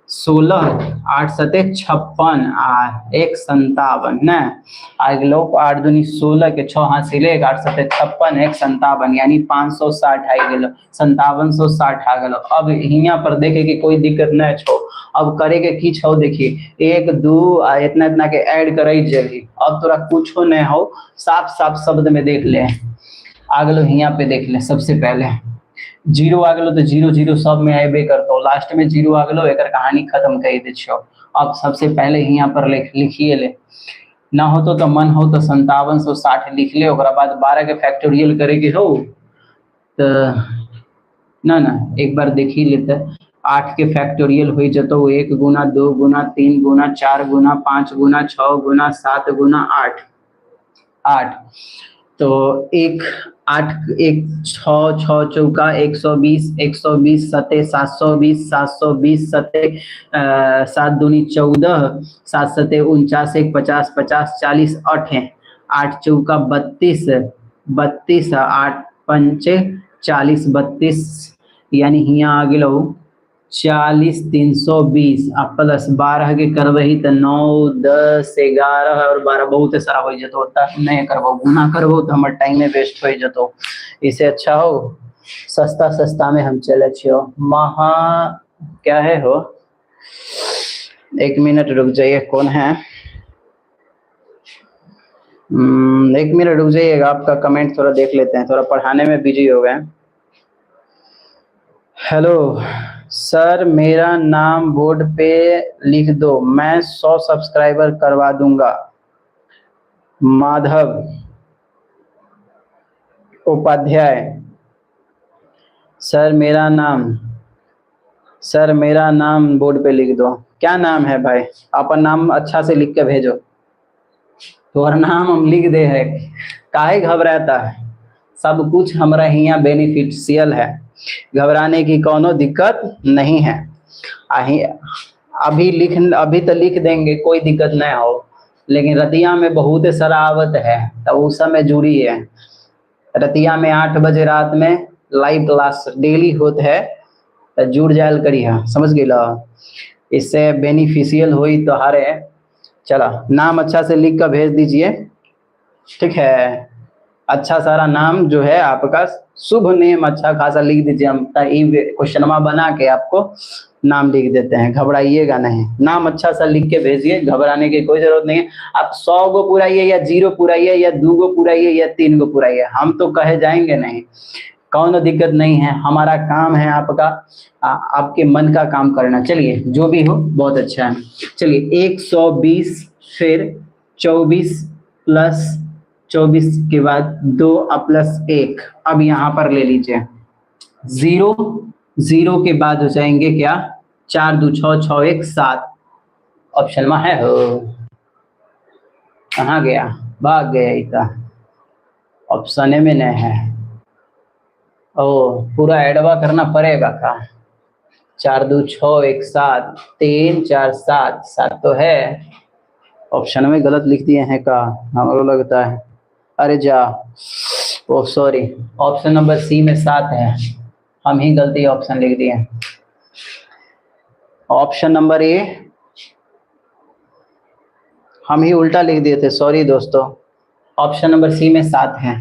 S1: 16 8 सते 56 आ 1 57 न अगलो 8 दूनी 16 के 6 हाथ सिले 8 सते 56 1 57 यानी 560 आई गेलो 5760 आ गेलो। अब यहाँ पर देखे कि कोई दिक्कत नहीं छो। अब करे के की छो देखिए 1 2 आ इतना इतना के ऐड करे जल्दी। अब तोरा कुछो नहीं हो, साफ साफ शब्द में देख ले। आगलो यहाँ पे देख ले, सबसे पहले जीरो आ गलो तो जीरो जीरो सब में अबे करतो, लास्ट में जीरो आ गलो एक कहानी खत्म कर दे छो। अब सबसे पहले यहाँ पर लिखिए ले, ना हो तो मन हो तो 5760 लिख ले। ओकरा बाद 12 के फैक्टोरियल करे के हो तो ना ना एक बार देख ही लेते। 8 के फैक्टोरियल हो जतो 1 गुना 2 गुना 3 गुना 4 गुना 5 गुना 6 गुना 7 गुना 8 8 तो 1 8 1 6 6 चौका 120 120 सते 720 720 सते 7 दूनी 14 7 सते 49 1 50 50 40 8 है 8 चौका 32 32 8 पंचे 40 32 यानी यहाँ आ गलो 40 320 आ प्लस 12 के करबही तो 9 10 11 और 12 बहुत सारा हो जतो। नहीं करबो गुना करबो तो हमारे टाइम में वेस्ट हो जतो। इसे अच्छा हो सस्ता सस्ता में हम चले छियो महा क्या है हो। 1 मिनट रुक जाइए, कौन है 1 मिनट रुक जाइएगा, आपका कमेंट थोड़ा देख लेते हैं, थोड़ा पढ़ाने में बिजी हो गए। हेलो सर, मेरा नाम बोर्ड पे लिख दो, मैं 100 सब्सक्राइबर करवा दूंगा। माधव उपाध्याय। सर मेरा नाम बोर्ड पे लिख दो। क्या नाम है भाई? अपन नाम अच्छा से लिख के भेजो। तोहर नाम हम लिख दे है, काहे घबराता है? सब कुछ हमारा यहाँ बेनिफिशियल है, घबराने की कोनो दिक्कत नहीं है। अभी तो लिख देंगे, कोई दिक्कत नहीं हो, लेकिन रतिया में बहुत शरावत है तो उस समय जुड़ी है। रतिया में 8 बजे रात में लाइव क्लास डेली होता है तो जुड़ जायल करी है, समझ गेला? इससे बेनिफिशियल हुई तो हारे। चला नाम अच्छा से लिख कर भेज दीजिए, ठीक है? अच्छा सारा नाम जो है आपका शुभ नेम अच्छा खासा लिख दीजिए, हम क्वेश्चनमा बना के आपको नाम लिख देते हैं, घबराइएगा नहीं। नाम अच्छा सा लिख के भेजिए, घबराने की कोई जरूरत नहीं है। आप 100 गो पुराइए या 0 पुराइए या 2 गो पुराइए या 3 गो पुराइए, हम तो कहे जाएंगे नहीं, कौन दिक्कत नहीं है। हमारा काम है आपका आपके मन का काम करना। चलिए जो भी हो बहुत अच्छा है। चलिए 120 फिर 24 प्लस 24 के बाद 2 प्लस 1। अब यहाँ पर ले लीजिए 0 0 के बाद हो जाएंगे क्या 4 2 6 6 1 7। ऑप्शन में है हो, कहाँ गया? भाग गया इतना, ऑप्शन में नहीं है। ओ पूरा एडवा करना पड़ेगा का? 4 2 6 1 7 3 4 7 7 तो है, ऑप्शन में गलत लिख दिए हैं का हमको लगता है। अरे जा, ओ सॉरी, ऑप्शन नंबर सी में 7 है, हम ही गलती ऑप्शन लिख दिए। ऑप्शन नंबर ए हम ही उल्टा लिख दिए थे, सॉरी दोस्तों। ऑप्शन नंबर सी में 7 है,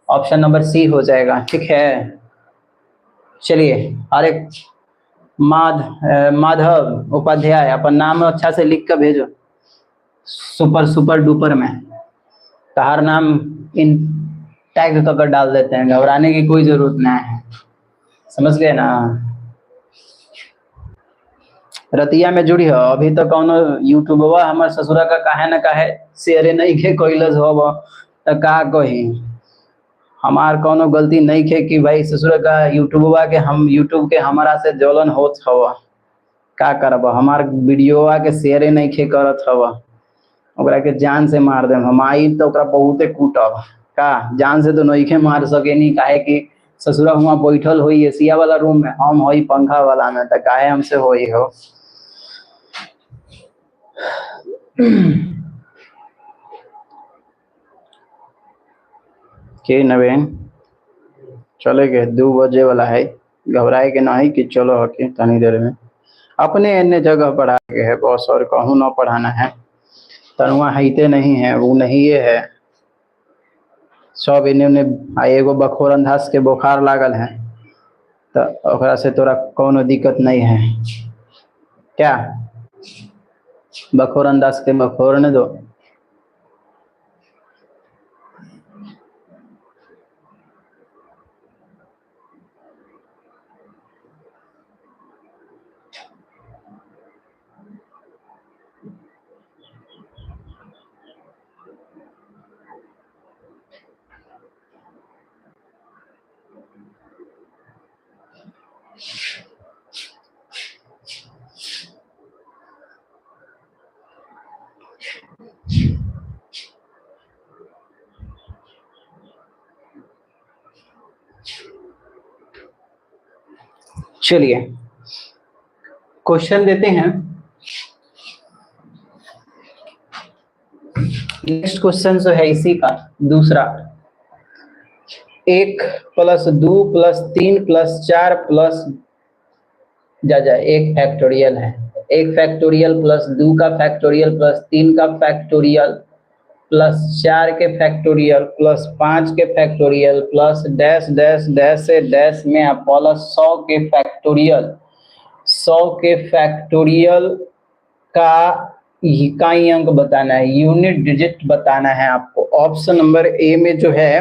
S1: ऑप्शन नंबर सी हो जाएगा, ठीक है? चलिए अरे माधव उपाध्याय, अपन नाम अच्छा से लिख कर भेजो, सुपर सुपर डुपर में हर नाम इन टैग कर डाल देते हैं, घबराने की कोई जरूरत नहीं है, समझ गए ना? रतिया में जुड़ी हो अभी तो कौन यूट्यूबवा हमारे ससुरा का काहे ना काहे शेयर नहीं के कोइलस हो तो का कही, हमार कोनो गलती नहीं खे कि भाई ससुर का यूट्यूबवा के हम यूट्यूब के हमारा से जलन होत हवा, का करब? हमार वीडियोवा के शेयर नहीं खे करत हवा, ओकरा के जान से मार देम हम। आई तो ओकरा बहुते कूटब का, जान से तो नहीं खे मार सके नहीं, काहे कि ससुरा हुआ बैठल होई एसिया वाला रूम में, हम होई पंखा वाला में, तो काहे हमसे होई हो। के नवीन चले गए, 2 बजे वाला है, घबराए के नहीं कि चलो हके तनी देर में अपने अन्य जगह पढ़ा के है बॉस, और कहूँ न पढ़ाना है। तनुआ हैते नहीं है, वो नहीं ये है सब इन्होंने। एगो बखोरंदाज के बुखार लागल है तो ओकरा से तोरा कोनो दिक्कत नहीं है क्या? बखोरंदाज के बखोरने दो। चलिए क्वेश्चन देते हैं। नेक्स्ट क्वेश्चन जो है इसी का दूसरा, 1 + 2 + 3 + 4 प्लस एक फैक्टोरियल है। 1 फैक्टोरियल प्लस 2 का फैक्टोरियल प्लस 3 का फैक्टोरियल प्लस 4 के फैक्टोरियल प्लस 5 के factorial plus dash dash dash से डैश में प्लस 100 के फैक्टोरियल। 100 के फैक्टोरियल का इकाई अंक बताना है, यूनिट डिजिट बताना है आपको। ऑप्शन नंबर ए में जो है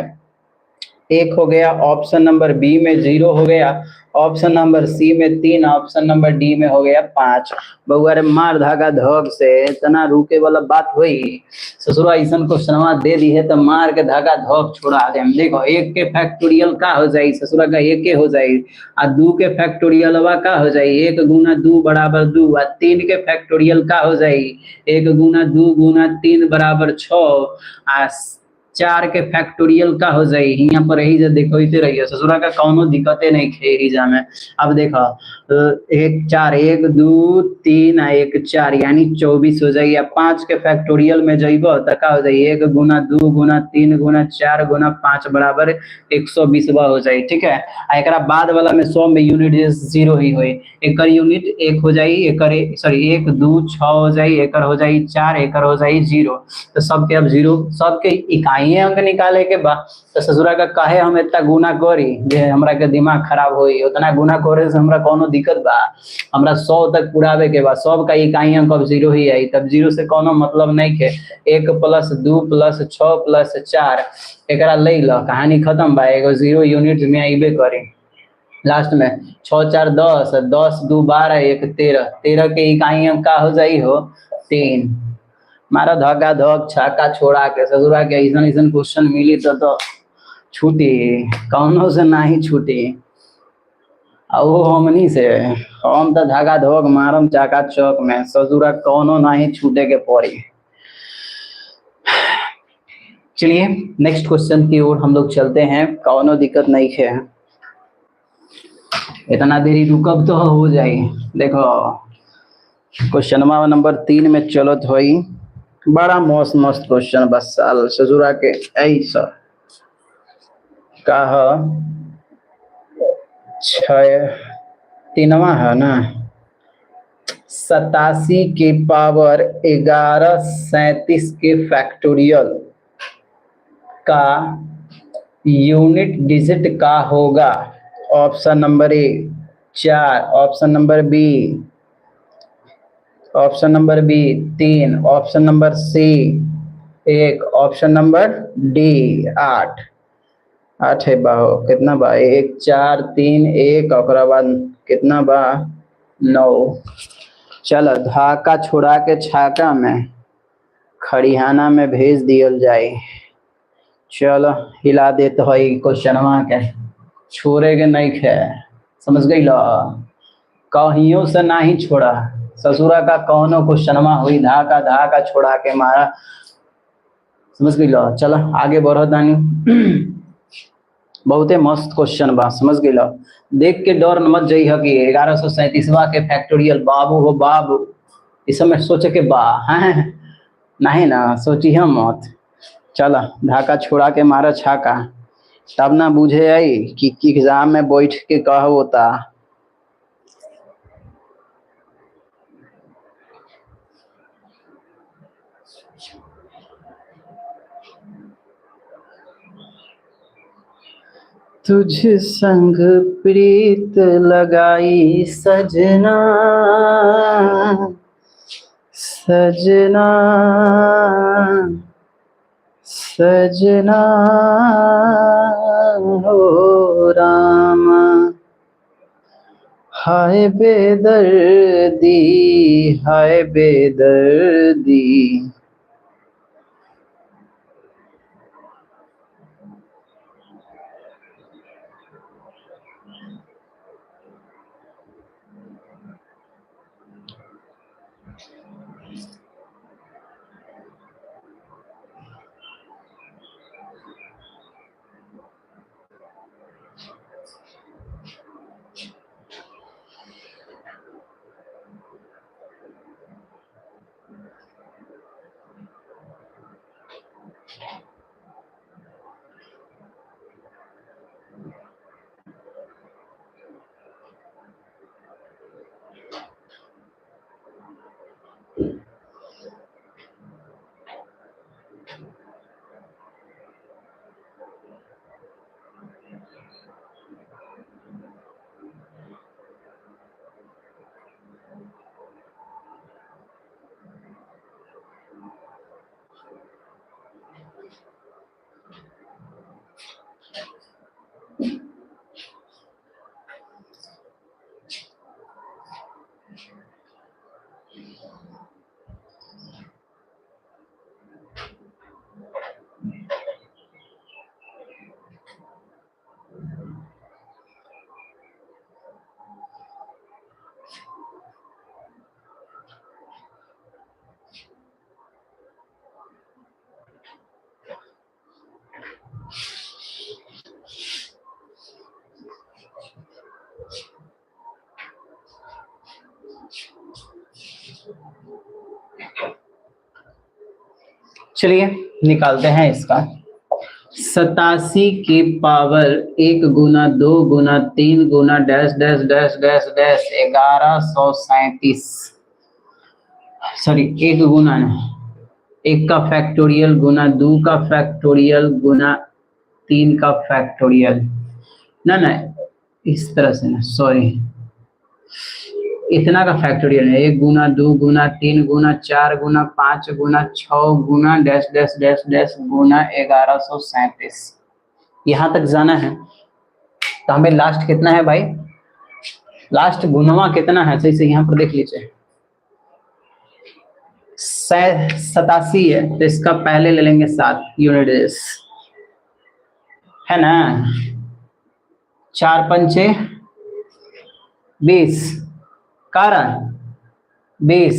S1: 1 हो गया, ऑप्शन नंबर बी में 0 हो गया, ऑप्शन नंबर सी में 3, ऑप्शन नंबर डी में हो गया 5। बउआ रे मार धागा धक से इतना रुके वाला बात हुई। ससुरा ऐसा क्वेश्चनवा दे दी है तो मार के धागा धक छोड़ा दे। देखो 1 के फैक्टोरियल का हो जाए, ससुरा का 1 हो जाए, आ 2 के फैक्टोरियलवा का हो जाए 1 × 2 = 2, आ 3 के फैक्टोरियल का हो जाए 1 × 2 × 3 = 6, आ 4 के फैक्टोरियल का हो जाए। यहाँ पर यही जो देखो इते रहिए ससुरा का कौनो दिक्कतें नहीं खे ही जामे। अब देखो 1 4 1 2 3 आ 1 4 यानी 24 हो जाए। 5 के फैक्टोरियल में जइबो तो का हो जाए 1 × 2 × 3 × 4 × 5 = 120 हो जाए। ठीक है, एक बाद वाला में 100 में यूनिट 0 ही होई, एक यूनिट 1 हो जाए, एक सॉरी 1 2 6 हो जाए, एक हो जाए 4, एक हो जाए 0। तो सबके अब 0 सबके इकाई अंक निकाले के बा। तो ससुरा का काहे हम इतना गुना करी जे हमरा के दिमाग खराब होई, उतना गुना करे से हमरा कोनो दिक्कत बा? हमरा 100 तक पुरावे के बा, सब का इकाई अंक अब 0 ही आई, तब 0 से कोनो मतलब नहीं के। 1 + 2 + 6 + 4 एकरा ले लो, कहानी खत्म बा। एगो 0 यूनिट में आइबे करी लास्ट में। 6 4 10, 10 2 12, 1 13, 13 के इकाई अंक का हो जाई हो 3। मारा धक्का धक छक्का छोड़ा के ससुरा के ऐसा ऐसा क्वेश्चन मिली तो छूटी, कौनो से नहीं छूटी। वो हमनी से हम तो धागा धोक मारम चाका चौक में, ससुरा कौनो नहीं छूटे के पड़ी। चलिए नेक्स्ट क्वेश्चन की ओर हम लोग चलते हैं, कौनो दिक्कत नहीं है, इतना देरी रुकब तो हो जाए। देखो क्वेश्चन नंबर 3 में चलो थोड़ी बड़ा मस्त मस्त क्वेश्चन बस साल ससुरा के ऐसा का 3वां है ना, 87 के पावर 11 37 के फैक्टोरियल का यूनिट डिजिट का होगा? Option number A 4, option number B 3, option number C 1, option number D 8। 8 है बा, कितना बा 1 4 3 1 और बाद कितना बा 9। चलो धाका छोड़ा के छाका में खड़िहाना में भेज दियल जाए। चलो हिला देते हो क्वेश्चनवा के, छोड़े के नहीं खे, समझ गई लो, कहियों से नहीं छोड़ा। ससुरा का कौनो क्वेश्चनवा हुई धाका धाका छोड़ा के मारा, समझ गई लो। चलो आगे बढ़ो दानी, बहुते मस्त क्वेश्चन बा, समझ गई लो। देख के डर मत जाइ कि 1137 के फैक्टोरियल बाबू हो बाबू, इस समय सोचे के बा है नहीं ना, सोची हम मत। चला धाका छोड़ा के मारा छाका, तब ना बुझे आई कि एग्जाम में बैठ के कह होता। तुझ संग प्रीत लगाई सजना, सजना सजना हो रामा। हाय बेदर्दी, हाय बेदर्दी। चलिए निकालते हैं इसका। 87 की पावर 1 गुना 2 गुना 3 गुना dash dash dash dash dash 1137। Sorry, 1 गुना 1 का फैक्टोरियल गुना 2 का फैक्टोरियल गुना 3 का फैक्टोरियल। ना ना, इस तरह से ना, सॉरी, इतना का फैक्टोरियल है। 1 गुना 2 गुना 3 गुना 4 गुना 5 गुना 6 डैश डैश डैश गुना 1137। यहां तक जाना है तो हमें लास्ट कितना है भाई? लास्ट गुणवा कितना है? सही से यहाँ पर देख लीजिए। 87 है तो इसका पहले ले लेंगे 7 यूनिट डेज, है ना। 4 पंचे 20, कारण 20।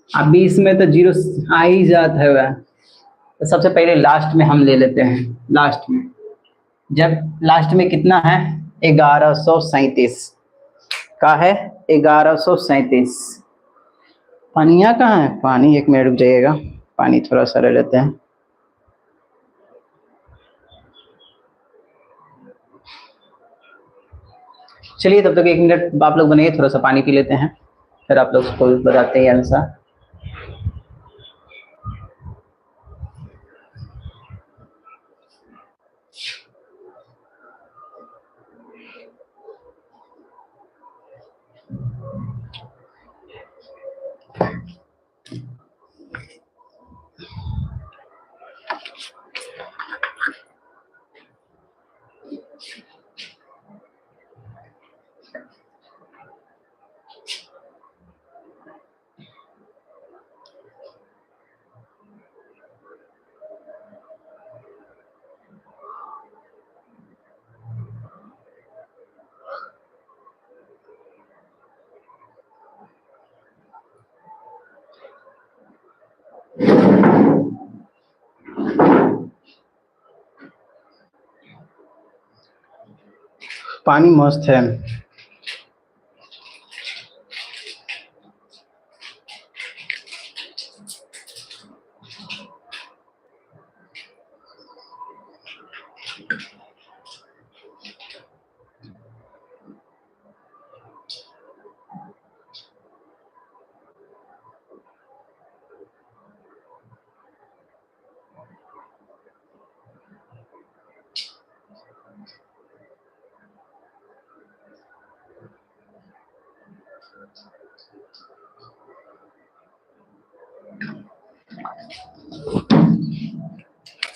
S1: अब 20 में तो जीरो आ ही जाता है वह, तो सबसे पहले लास्ट में हम ले लेते हैं। लास्ट में, जब लास्ट में कितना है? 1137 का है, 1137। पानिया कहाँ है? पानी, 1 मिनट रुक जाइएगा, पानी थोड़ा सा ले लेते हैं। चलिए तब तक 1 मिनट आप लोग बनिए, थोड़ा सा पानी पी लेते हैं, फिर आप लोग को बताते हैं आंसर। पानी मस्त है।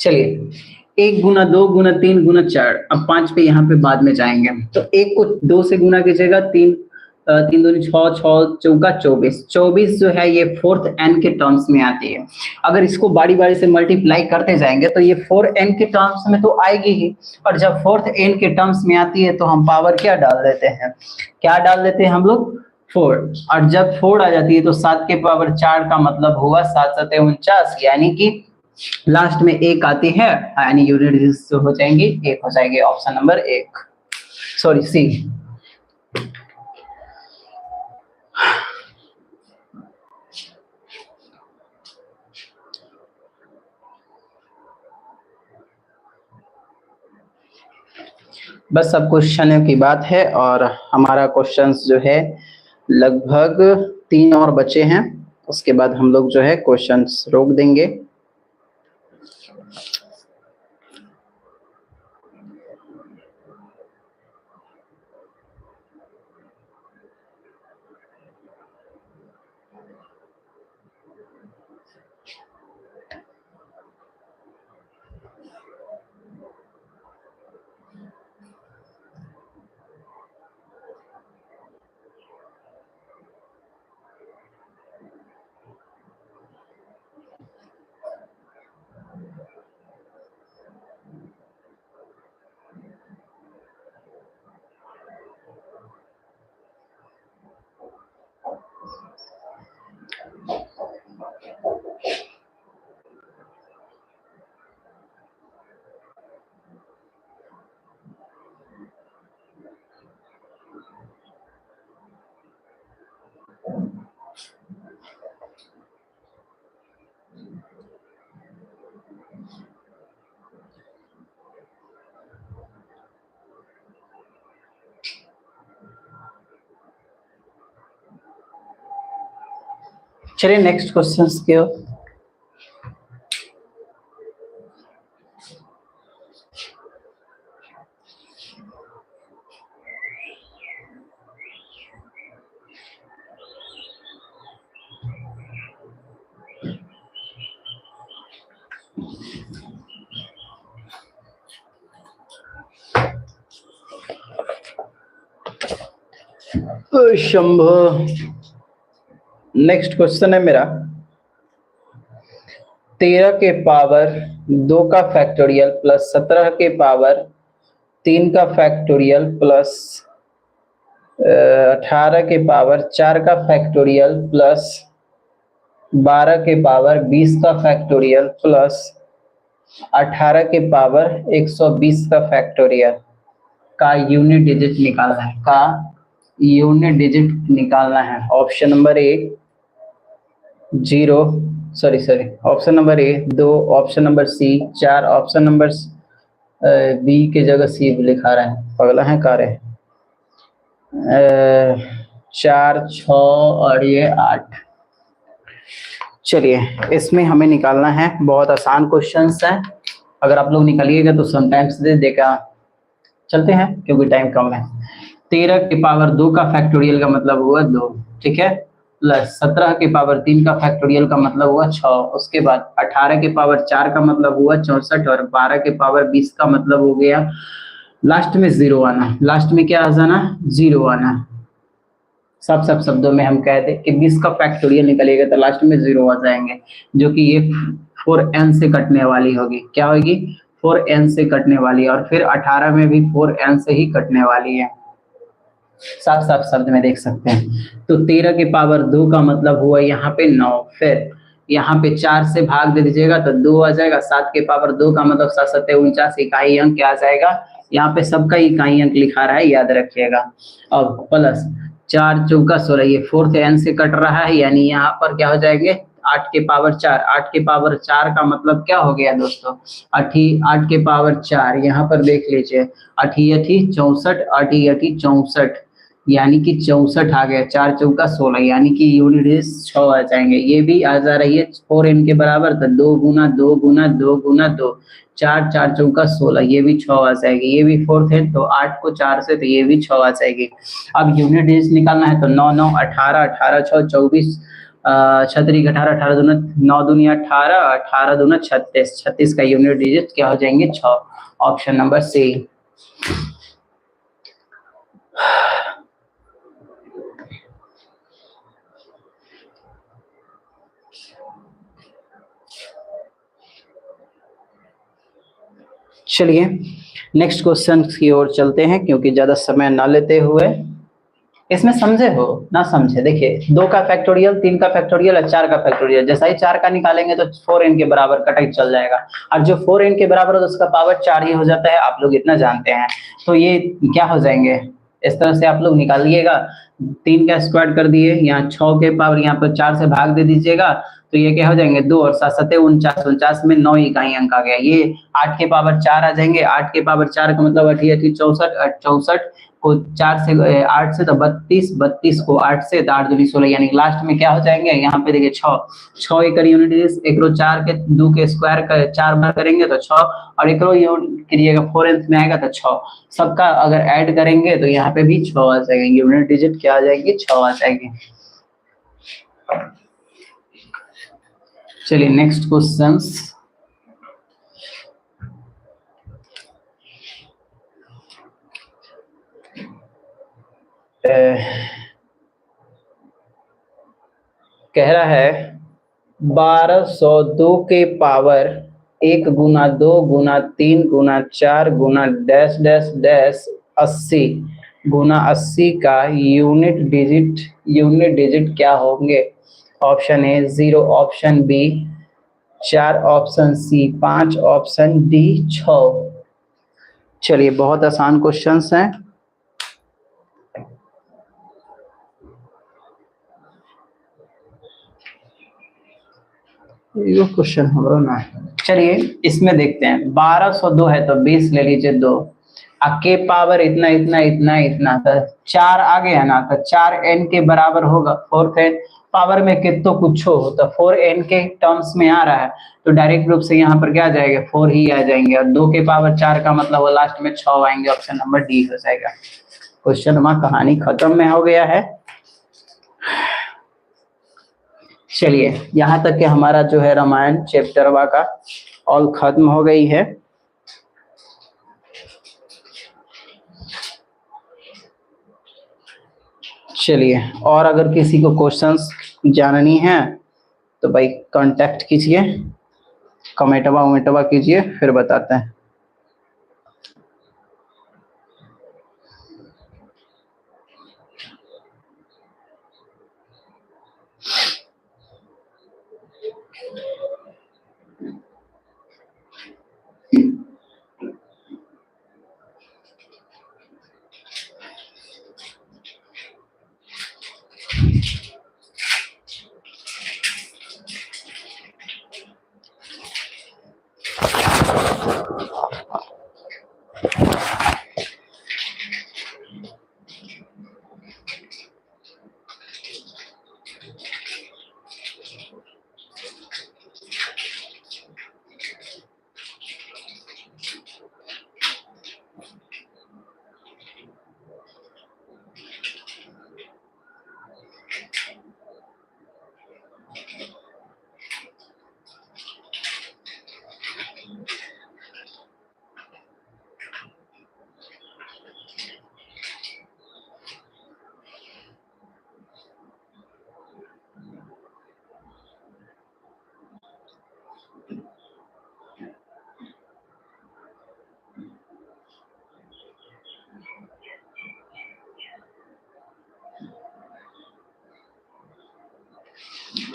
S1: चलिए, 1 गुना 2 गुना 3 गुना 4, अब 5 पे यहाँ पे बाद में जाएंगे। तो 1 को 2 से गुना कीजिएगा, 3 3 दूनी 6, 6 चौका 24, 24 जो है ये 4th n के टर्म्स में आती है। अगर इसको बारी बारी से मल्टीप्लाई करते जाएंगे तो ये 4n के टर्म्स में तो आएगी ही, और जब 4th n के टर्म्स में आती है तो हम पावर क्या डाल देते हैं, क्या डाल देते हैं हम लोग, 4, और जब 4 आ जाती है तो 7 के पावर 4 का मतलब हुआ 7 7 49, यानी कि लास्ट में 1 आती है, यानी यूनिट डिजिट हो जाएंगी 1 हो जाएगी, ऑप्शन नंबर 1, सॉरी सी। बस अब क्वेश्चन की बात है, और हमारा क्वेश्चंस जो है लगभग 3 और बचे हैं, उसके बाद हम लोग जो है क्वेश्चंस रोक देंगे। चलिए नेक्स्ट क्वेश्चंस की ओर। शंभो, नेक्स्ट क्वेश्चन है मेरा, 13 के पावर 2 का फैक्टोरियल प्लस 17 के पावर 3 का फैक्टोरियल प्लस 18 के पावर 4 का फैक्टोरियल प्लस 12 के पावर 20 का फैक्टोरियल प्लस 18 के पावर 120 का फैक्टोरियल का यूनिट डिजिट निकालना है, का यूनिट डिजिट निकालना है। Option number A 0, option number A 2, option number C 4, option number B के जगह सी लिखा रहा है, पगला है का रहे 4 6 और ये 8। चलिए इसमें हमें निकालना है, बहुत आसान क्वेश्चंस है, अगर आप लोग निकालिएगा तो समटाइम्स दे देगा। चलते हैं क्योंकि टाइम कम है। 13 के पावर 2 का फैक्टोरियल का मतलब हुआ 2, ठीक है, प्लस 17 के पावर 3 का फैक्टोरियल का मतलब हुआ 6, उसके बाद 18 के पावर 4 का मतलब हुआ 64, और 12 के पावर 20 का मतलब हो गया लास्ट में 0 आना, लास्ट में क्या आ जाना, 0 आना। सब शब्दों में हम कहते कि 20 का फैक्टोरियल निकलेगा तो लास्ट में 0 आ जाएंगे, जो कि ये 4n से कटने वाली होगी, क्या होगी, 4n से कटने वाली, और फिर 18 में भी 4n से ही कटने वाली है, साफ शब्द में देख सकते हैं। तो 13 के पावर 2 का मतलब हुआ यहाँ पे 9, फिर यहाँ पे 4 से भाग दे दीजिएगा तो 2 आ जाएगा, 7 के पावर 2 का मतलब 7 7 49 इकाई अंक क्या आ जाएगा, यहाँ पे सबका इकाई अंक लिखा रहा है, याद रखिएगा। अब प्लस 4 चौका 16, ये 4th n से कट रहा है, यानी यहाँ पर क्या हो जाएंगे 8 के पावर 4, 8 के पावर 4 का मतलब क्या हो गया दोस्तों, 8 के पावर 4, यहाँ पर देख लीजिए 8 64, 8 64, यानी कि 64 आ गया, 4 चौका 16, यानी कि यूनिट 6 आ जाएंगे। ये भी आ जा रही है 4n के बराबर, तो 2 गुना 2 गुना 2 गुना 2, 4 4 चौका 16, ये भी 6 आ जाएगी, ये भी 4th है तो 8 को 4 से, तो ये भी 6 आ जाएगी। अब यूनिट डिजिट निकालना है तो 9 9 18, 18 6 24, छतरी 18, 18 दूना 9 दूनी 18, 18 दूना 36, 36 का यूनिट डिजिट क्या हो जाएंगे 6। Option number C. चलिए नेक्स्ट क्वेश्चन की ओर चलते हैं, क्योंकि ज्यादा समय ना लेते हुए। इसमें समझे हो ना समझे, देखिए 2 का फैक्टोरियल, 3 का फैक्टोरियल और 4 का फैक्टोरियल, जैसा ही 4 का निकालेंगे तो 4n के बराबर कटाई चल जाएगा, और जो 4n के बराबर हो तो उसका पावर 4 ही हो जाता है, आप लोग इतना जानते हैं। तो ये क्या हो जाएंगे, इस तरह से आप लोग निकालिएगा। 3 का स्क्वायर कर दिए, यहाँ 6 के पावर यहाँ पर 4 से भाग दे दीजिएगा, तो ये क्या हो जाएंगे 2 और 7 7 49, 49 में 9 इकाई अंक आ गया। ये 8 के पावर 4 आ जाएंगे, 8 के पावर 4 का मतलब 8 64, 64 को 4 से 8 से तो 32, 32 को 8 से तो 8 दूनी 16, यानी लास्ट में क्या हो जाएंगे, यहाँ पे देखिए 6, 6 एक यूनिट डिजिट, एक 4 के 2 के स्क्वायर का 4 बार करेंगे तो 6, और एक यूनिट करिएगा 4nth में आएगा तो 6, सबका अगर ऐड करेंगे तो यहाँ पे भी 6 आ जाएंगे, यूनिट डिजिट क्या आ जाएगी 6 आ जाएगी। चलिए नेक्स्ट क्वेश्चंस। कह रहा है 1202 के पावर 1 गुना 2 गुना 3 गुना 4 गुना डैश डैश डैश 80 गुना 80 का यूनिट डिजिट क्या होंगे। Option A 0, option B 4, option C 5, option D 6। चलिए बहुत आसान क्वेश्चंस हैं। ये क्वेश्चन हमारा ना है। चलिए इसमें देखते हैं, 1202 है तो 20 ले लीजिए 2, के पावर इतना इतना इतना इतना, तो 4 आ गया ना, तो 4n के बराबर होगा। 4n पावर में कितो कुछ हो तो 4n के टर्म्स में आ रहा है, तो डायरेक्ट रूप से यहाँ पर क्या आ जाएगा 4 ही आ जाएंगे, और 2 के पावर 4 का मतलब वो लास्ट में 6 आएंगे। ऑप्शन नंबर डी हो जाएगा। क्वेश्चन हमारा कहानी खत्म में हो गया है। चलिए यहाँ तक कि हमारा जो है रामायण चैप्टर 1 का ऑल खत्म हो गई है। चलिए और अगर किसी को क्वेश्चंस जाननी है तो भाई कांटेक्ट कीजिए, कमेंटवा कीजिए, फिर बताते हैं।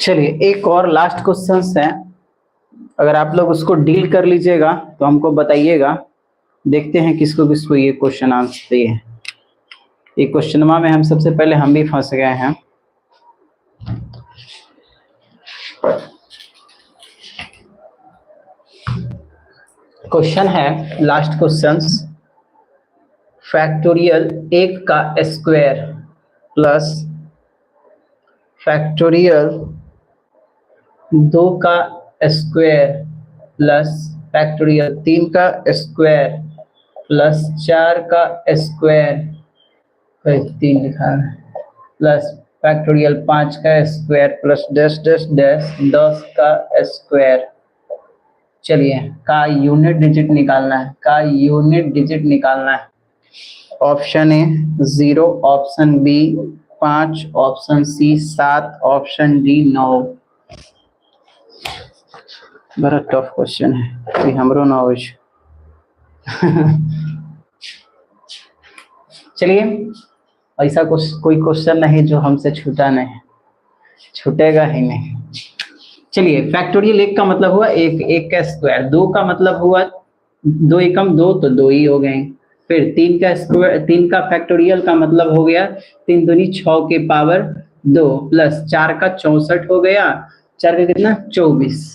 S1: चलिए एक और लास्ट क्वेश्चन है, अगर आप लोग उसको डील कर लीजिएगा तो हमको बताइएगा, देखते हैं किसको किसको ये क्वेश्चन आंसर है। ये क्वेश्चन में हम सबसे पहले हम भी फंस गए हैं। क्वेश्चन है लास्ट क्वेश्चन, फैक्टोरियल 1 का स्क्वायर प्लस फैक्टोरियल 2 का स्क्वायर प्लस फैक्टोरियल 3 का स्क्वायर प्लस 4 का स्क्वायर, 3 लिखा है, प्लस फैक्टोरियल 5 का square plus dash dash dash 10 का स्क्वायर। चलिए का यूनिट डिजिट निकालना है, का यूनिट डिजिट निकालना है। Option A 0, option B 5, option C 7, option D 9। बड़ा टफ क्वेश्चन है कि हमरो ना हो। चलिए ऐसा कोई क्वेश्चन नहीं जो हमसे छूटा नहीं, छूटेगा ही नहीं। चलिए फैक्टोरियल 1 का मतलब हुआ 1, 1 का स्क्वायर। 2 का मतलब हुआ 2 एकम 2 तो 2 ही हो गए। फिर 3 का स्क्वायर, 3 का फैक्टोरियल का मतलब हो गया 3 दूनी 6 के पावर 2 प्लस 4 का 64 हो गया, 4 का कितना 24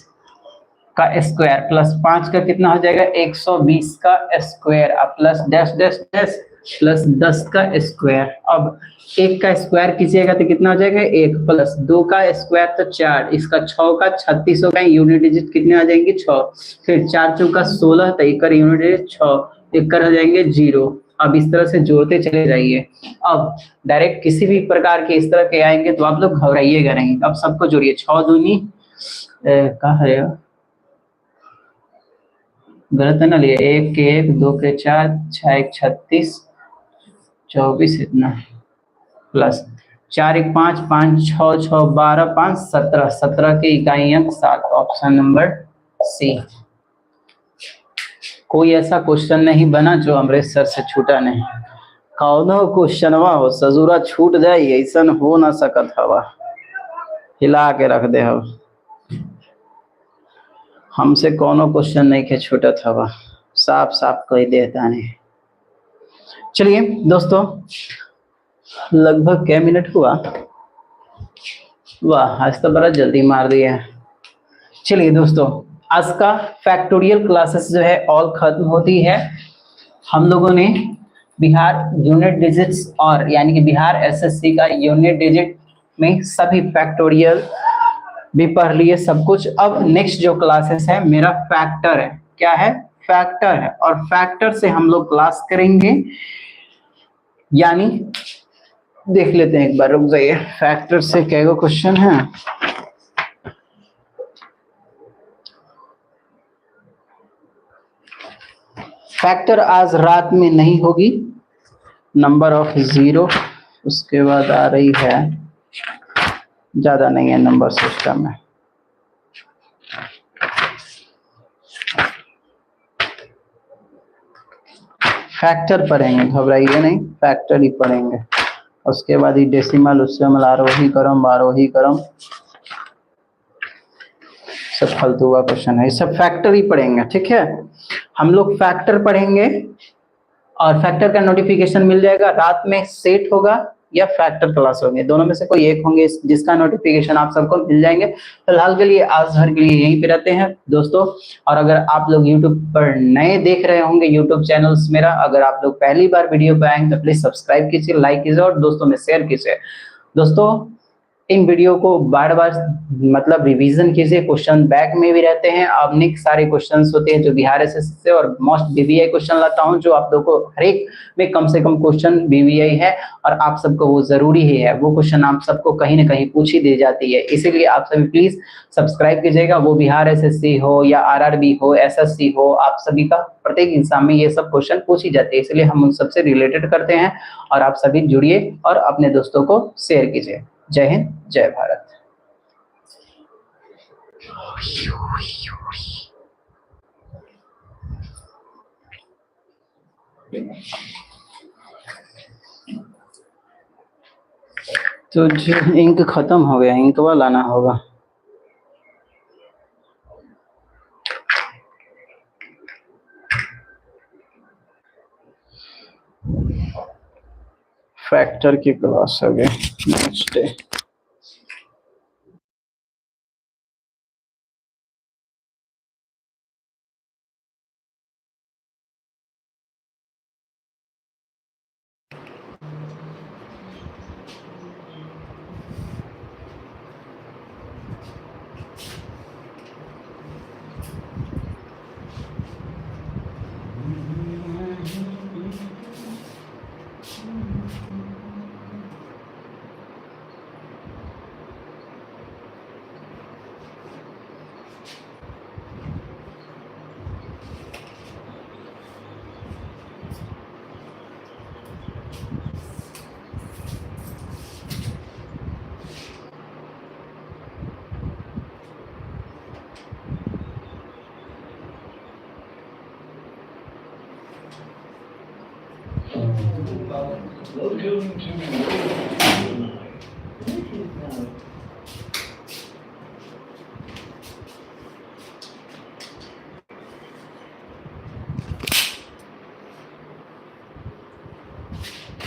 S1: का स्क्वायर प्लस 5 का कितना हो जाएगा 120 का square plus dash dash dash plus 10 का स्क्वायर। अब 1 का स्क्वायर कीजिएगा तो कितना हो जाएगा 1 प्लस 2 का स्क्वायर तो 4, इसका 6 का 36 हो गए, यूनिट डिजिट कितने आ जाएंगे 6। फिर 4 चौका 16 तो एक यूनिट डिजिट 6, एक हो जाएंगे 0। अब इस तरह से जोड़ते चले जाइए। अब डायरेक्ट किसी भी प्रकार के इस तरह के आएंगे तो आप लोग घबराइएगा नहीं। अब सबको जोड़िए, 6 दूनी कहा है गलत है ना, लिए 1 के 1, 2 के 4, 6 1 36, 24 इतना प्लस 4 1 5, 5 6 6 12 5 17, 17 के इकाई अंक 7। Option number C. कोई ऐसा क्वेश्चन नहीं बना जो अमृत सर से छूटा नहीं। कौनो क्वेश्चनवा हो सजूरा छूट जाए ऐसा हो ना सकत हवा, हिला के रख दे हो। हमसे कोनो क्वेश्चन नहीं के छूटत हवा, साफ साफ कह देता नहीं। चलिए दोस्तों लगभग क्या मिनट हुआ, वाह आज तो बड़ा जल्दी मार दिया है। चलिए दोस्तों आज का फैक्टोरियल क्लासेस जो है ऑल खत्म होती है। हम लोगों ने बिहार यूनिट डिजिट्स और यानी कि बिहार एसएससी का यूनिट डिजिट में सभी फैक्टोरियल भी पढ़ लिए सब कुछ। अब नेक्स्ट जो क्लासेस है मेरा फैक्टर है, क्या है फैक्टर है, और फैक्टर से हम लोग क्लास करेंगे। यानी देख लेते हैं एक बार, रुक जाइए, फैक्टर से क्या क्वेश्चन है। फैक्टर आज रात में नहीं होगी, नंबर ऑफ 0, उसके बाद आ रही है, ज्यादा नहीं है नंबर सिस्टम में। फैक्टर पढ़ेंगे, घबराइए नहीं, फैक्टर ही पढ़ेंगे। उसके बाद ही डेसिमल, उससे मिला आरोही क्रम आरोही क्रम, सब फालतू का क्वेश्चन है, ये सब फैक्टर ही पढ़ेंगे। ठीक है, हम लोग फैक्टर पढ़ेंगे और फैक्टर का नोटिफिकेशन मिल जाएगा। रात में सेट होगा या फैक्टर क्लास होंगे, दोनों में से कोई एक होंगे जिसका नोटिफिकेशन आप सबको मिल जाएंगे। फिलहाल के लिए आज भर के लिए यहीं पे रहते हैं दोस्तों। और अगर आप लोग YouTube पर नए देख रहे होंगे, YouTube चैनल्स मेरा, अगर आप लोग पहली बार वीडियो पे आएंगे तो प्लीज सब्सक्राइब कीजिए, लाइक कीजिए और दोस्तों में शेयर कीजिए। दोस्तों इन वीडियो को बार बार मतलब रिवीजन कीजिए, क्वेश्चन बैक में भी रहते हैं। अनेक सारे क्वेश्चंस होते हैं जो बिहार एसएससी से और मोस्ट बीबीआई क्वेश्चन लाता हूं, जो आप लोगों को हर एक में कम से कम क्वेश्चन बीबीआई है और आप सबको वो जरूरी ही है, वो क्वेश्चन आप सबको कहीं ना कहीं पूछी दी जाती है। इसीलिए आप सभी प्लीज सब्सक्राइब कीजिएगा, वो बिहार एसएससी हो या आरआरबी हो, एसएससी हो, आप सभी का प्रत्येक एग्जाम में ये सब क्वेश्चन पूछी जाती है, इसलिए हम उन सबसे रिलेटेड करते हैं। और आप सभी जुड़िए और अपने दोस्तों को शेयर कीजिए। जय हिंद, जय भारत। तो जो इंक खत्म हो गया, इंक वाला लाना होगा। फैक्टर की क्लास हो गई नेक्स्ट डे।
S2: Welcome to